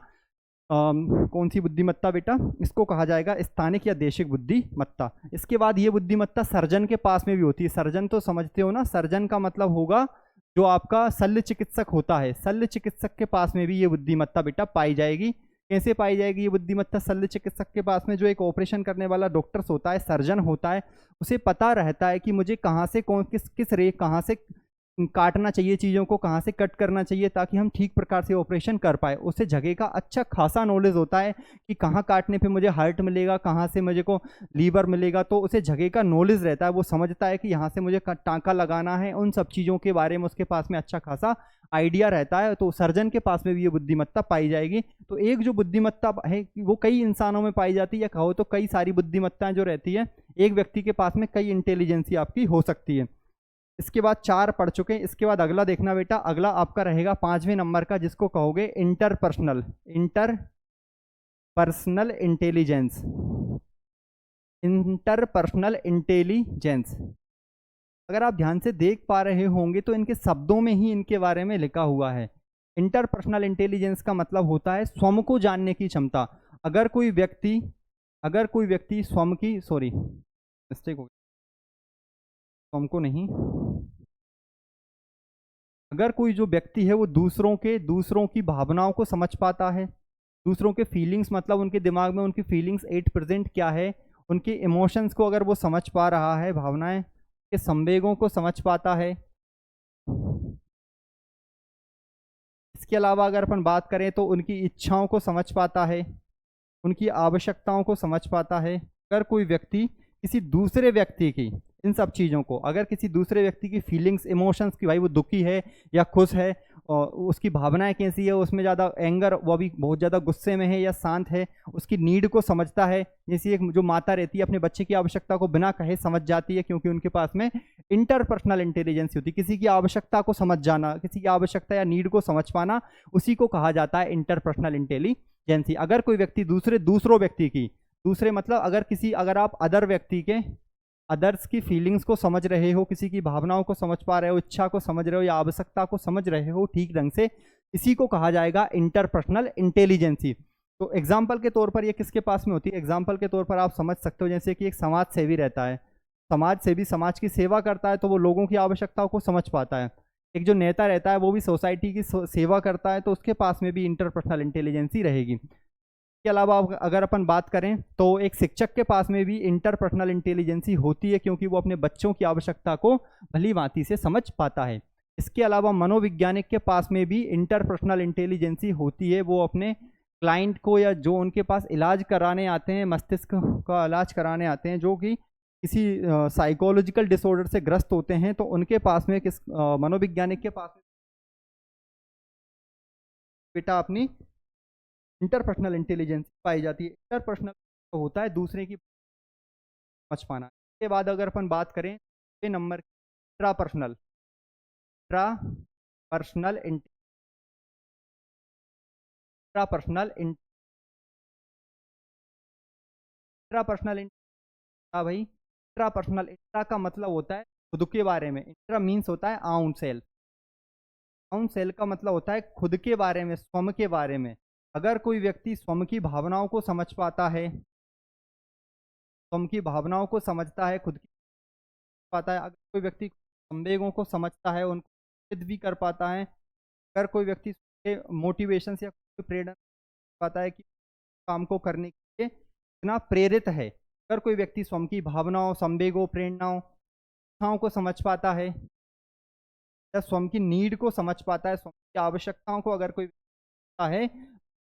कौन सी बुद्धिमत्ता बेटा, इसको कहा जाएगा स्थानिक या देशिक बुद्धिमत्ता। इसके बाद ये बुद्धिमत्ता सर्जन के पास में भी होती है। सर्जन तो समझते हो ना, सर्जन का मतलब होगा जो आपका शल्य चिकित्सक होता है, शल्य चिकित्सक के पास में भी ये बुद्धिमत्ता बेटा पाई जाएगी। कैसे पाई जाएगी ये बुद्धिमत्ता शल्य चिकित्सक के पास में, जो एक ऑपरेशन करने वाला डॉक्टर्स होता है, सर्जन होता है, उसे पता रहता है कि मुझे कहाँ से कौन किस रे कहाँ से काटना चाहिए, चीज़ों को कहाँ से कट करना चाहिए ताकि हम ठीक प्रकार से ऑपरेशन कर पाए। उसे जगह का अच्छा खासा नॉलेज होता है कि कहाँ काटने पे मुझे हार्ट मिलेगा, कहाँ से मुझे को लीवर मिलेगा, तो उसे जगह का नॉलेज रहता है, वो समझता है कि यहाँ से मुझे टाँका लगाना है, उन सब चीज़ों के बारे में उसके पास में अच्छा खासा आइडिया रहता है। तो सर्जन के पास में भी ये बुद्धिमत्ता पाई जाएगी। तो एक जो बुद्धिमत्ता है वो कई इंसानों में पाई जाती है, या कहो तो कई सारी बुद्धिमत्ताएं जो रहती है, एक व्यक्ति के पास में कई इंटेलिजेंसी आपकी हो सकती है। इसके बाद 4 पढ़ चुके हैं। इसके बाद अगला देखना बेटा, अगला आपका रहेगा 5वें नंबर का, जिसको कहोगे इंटरपर्सनल इंटेलिजेंस। इंटरपर्सनल इंटेलिजेंस अगर आप ध्यान से देख पा रहे होंगे तो इनके शब्दों में ही इनके बारे में लिखा हुआ है। इंटरपर्सनल इंटेलिजेंस का मतलब होता है स्वयं को जानने की क्षमता। अगर कोई व्यक्ति स्वयं की, सॉरी मिस्टेक हो गई, स्वयं को नहीं, अगर कोई जो व्यक्ति है वो दूसरों की भावनाओं को समझ पाता है, दूसरों के फीलिंग्स, मतलब उनके दिमाग में उनकी फीलिंग्स एट प्रेजेंट क्या है, उनके इमोशंस को अगर वो समझ पा रहा है, भावनाएं के संवेगों को समझ पाता है। इसके अलावा अगर अपन बात करें तो उनकी इच्छाओं को समझ पाता है, उनकी आवश्यकताओं को समझ पाता है। अगर कोई व्यक्ति किसी दूसरे व्यक्ति की इन सब चीज़ों को, अगर किसी दूसरे व्यक्ति की फीलिंग्स, इमोशंस की, भाई वो दुखी है या खुश है, और उसकी भावनाएं कैसी है, उसमें ज़्यादा एंगर, वो भी बहुत ज़्यादा गुस्से में है या शांत है, उसकी नीड को समझता है। जैसे एक जो माता रहती है अपने बच्चे की आवश्यकता को बिना कहे समझ जाती है, क्योंकि उनके पास में इंटरपर्सनल इंटेलिजेंस होती है। किसी की आवश्यकता को समझ जाना, किसी की आवश्यकता या नीड को समझ पाना, उसी को कहा जाता है इंटरपर्सनल इंटेलिजेंसी। अगर कोई व्यक्ति दूसरों व्यक्ति की, दूसरे मतलब अगर आप अदर व्यक्ति के, अदर्स की फीलिंग्स को समझ रहे हो, किसी की भावनाओं को समझ पा रहे हो, इच्छा को समझ रहे हो या आवश्यकता को समझ रहे हो ठीक ढंग से, इसी को कहा जाएगा इंटरपर्सनल इंटेलिजेंसी। तो एग्जाम्पल के तौर पर ये किसके पास में होती है, एग्जाम्पल के तौर पर आप समझ सकते हो, जैसे कि एक समाज सेवी रहता है, समाज सेवी समाज की सेवा करता है, तो वो लोगों की आवश्यकताओं को समझ पाता है। एक जो नेता रहता है वो भी सोसाइटी की सेवा करता है, तो उसके पास में भी इंटरपर्सनल इंटेलिजेंसी रहेगी। इसके अलावा अगर अपन बात करें तो एक शिक्षक के पास में भी इंटरपर्सनल इंटेलिजेंसी होती है, क्योंकि वो अपने बच्चों की आवश्यकता को भली भांति से समझ पाता है। इसके अलावा मनोवैज्ञानिक के पास में भी इंटरपर्सनल इंटेलिजेंसी होती है, वो अपने क्लाइंट को या जो उनके पास इलाज कराने आते हैं, मस्तिष्क का इलाज कराने आते हैं, जो कि किसी साइकोलॉजिकल डिसऑर्डर से ग्रस्त होते हैं, तो उनके पास में किस मनोवैज्ञानिक के पास में बेटा अपनी इंटरपर्सनल इंटेलिजेंस पाई जाती है। इंटरपर्सनल तो होता है दूसरे की समझ पाना। इसके बाद अगर अपन बात करें number intrapersonal, intrapersonal intrapersonal intrapersonal हाँ भाई, इंट्रापर्सनल, इंट्रा का मतलब होता है खुद के बारे में, इंट्रा मीन्स होता है आउन सेल्फ, आउन सेल्फ का मतलब होता है खुद के बारे में, स्वयं के बारे में। अगर कोई व्यक्ति स्वयं की भावनाओं को समझ पाता है, स्वयं की भावनाओं को समझता है, खुद की पाता है, अगर कोई व्यक्ति संवेगों को समझता है, उनको सिद्ध भी कर पाता है, अगर कोई व्यक्ति मोटिवेशन या प्रेरणा पाता है कि काम को करने के लिए इतना प्रेरित है, अगर कोई व्यक्ति स्वयं की भावनाओं, संवेगों, प्रेरणाओं, इच्छाओं को समझ पाता है, या स्वयं की नीड को समझ पाता है, स्वयं की आवश्यकताओं को अगर कोई है,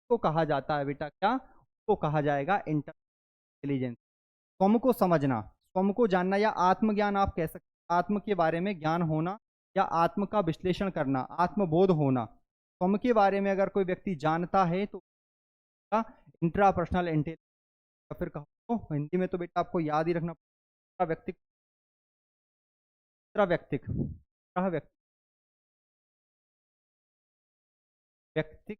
तो कहा जाता है बेटा क्या, उसको कहा जाएगा इंटेलिजेंस। स्वयं को समझना, स्वयं को जानना, या आत्मज्ञान आप कह सकते हैं, आत्म के बारे में ज्ञान होना या आत्म का विश्लेषण करना, आत्मबोध होना। स्वयं के बारे में अगर कोई व्यक्ति जानता है तो इंट्रापर्सनल इंटेलिजेंस, या फिर कहो हिंदी में तो बेटा आपको याद ही रखना, व्यक्तिक व्यक्तिक व्यक्तिक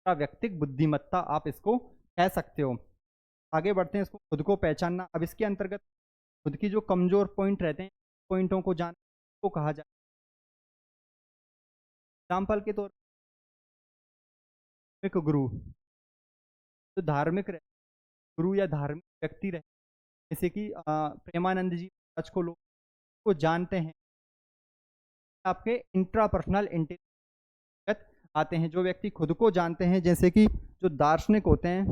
व्यक्तिक बुद्धिमत्ता आप इसको कह सकते हो। आगे बढ़ते हैं, इसको खुद को पहचानना। अब इसके अंतर्गत खुद की जो कमजोर पॉइंट रहते हैं, पॉइंटों को जान को कहा जाए। एग्जाम्पल के तौर पर गुरु, जो धार्मिक गुरु या धार्मिक व्यक्ति रहे, जैसे कि प्रेमानंद जी आज को लोग को जानते हैं, आपके इंट्रापर्सनल इंटेलिजेंस आते हैं। जो व्यक्ति खुद को जानते हैं, जैसे कि जो दार्शनिक होते हैं,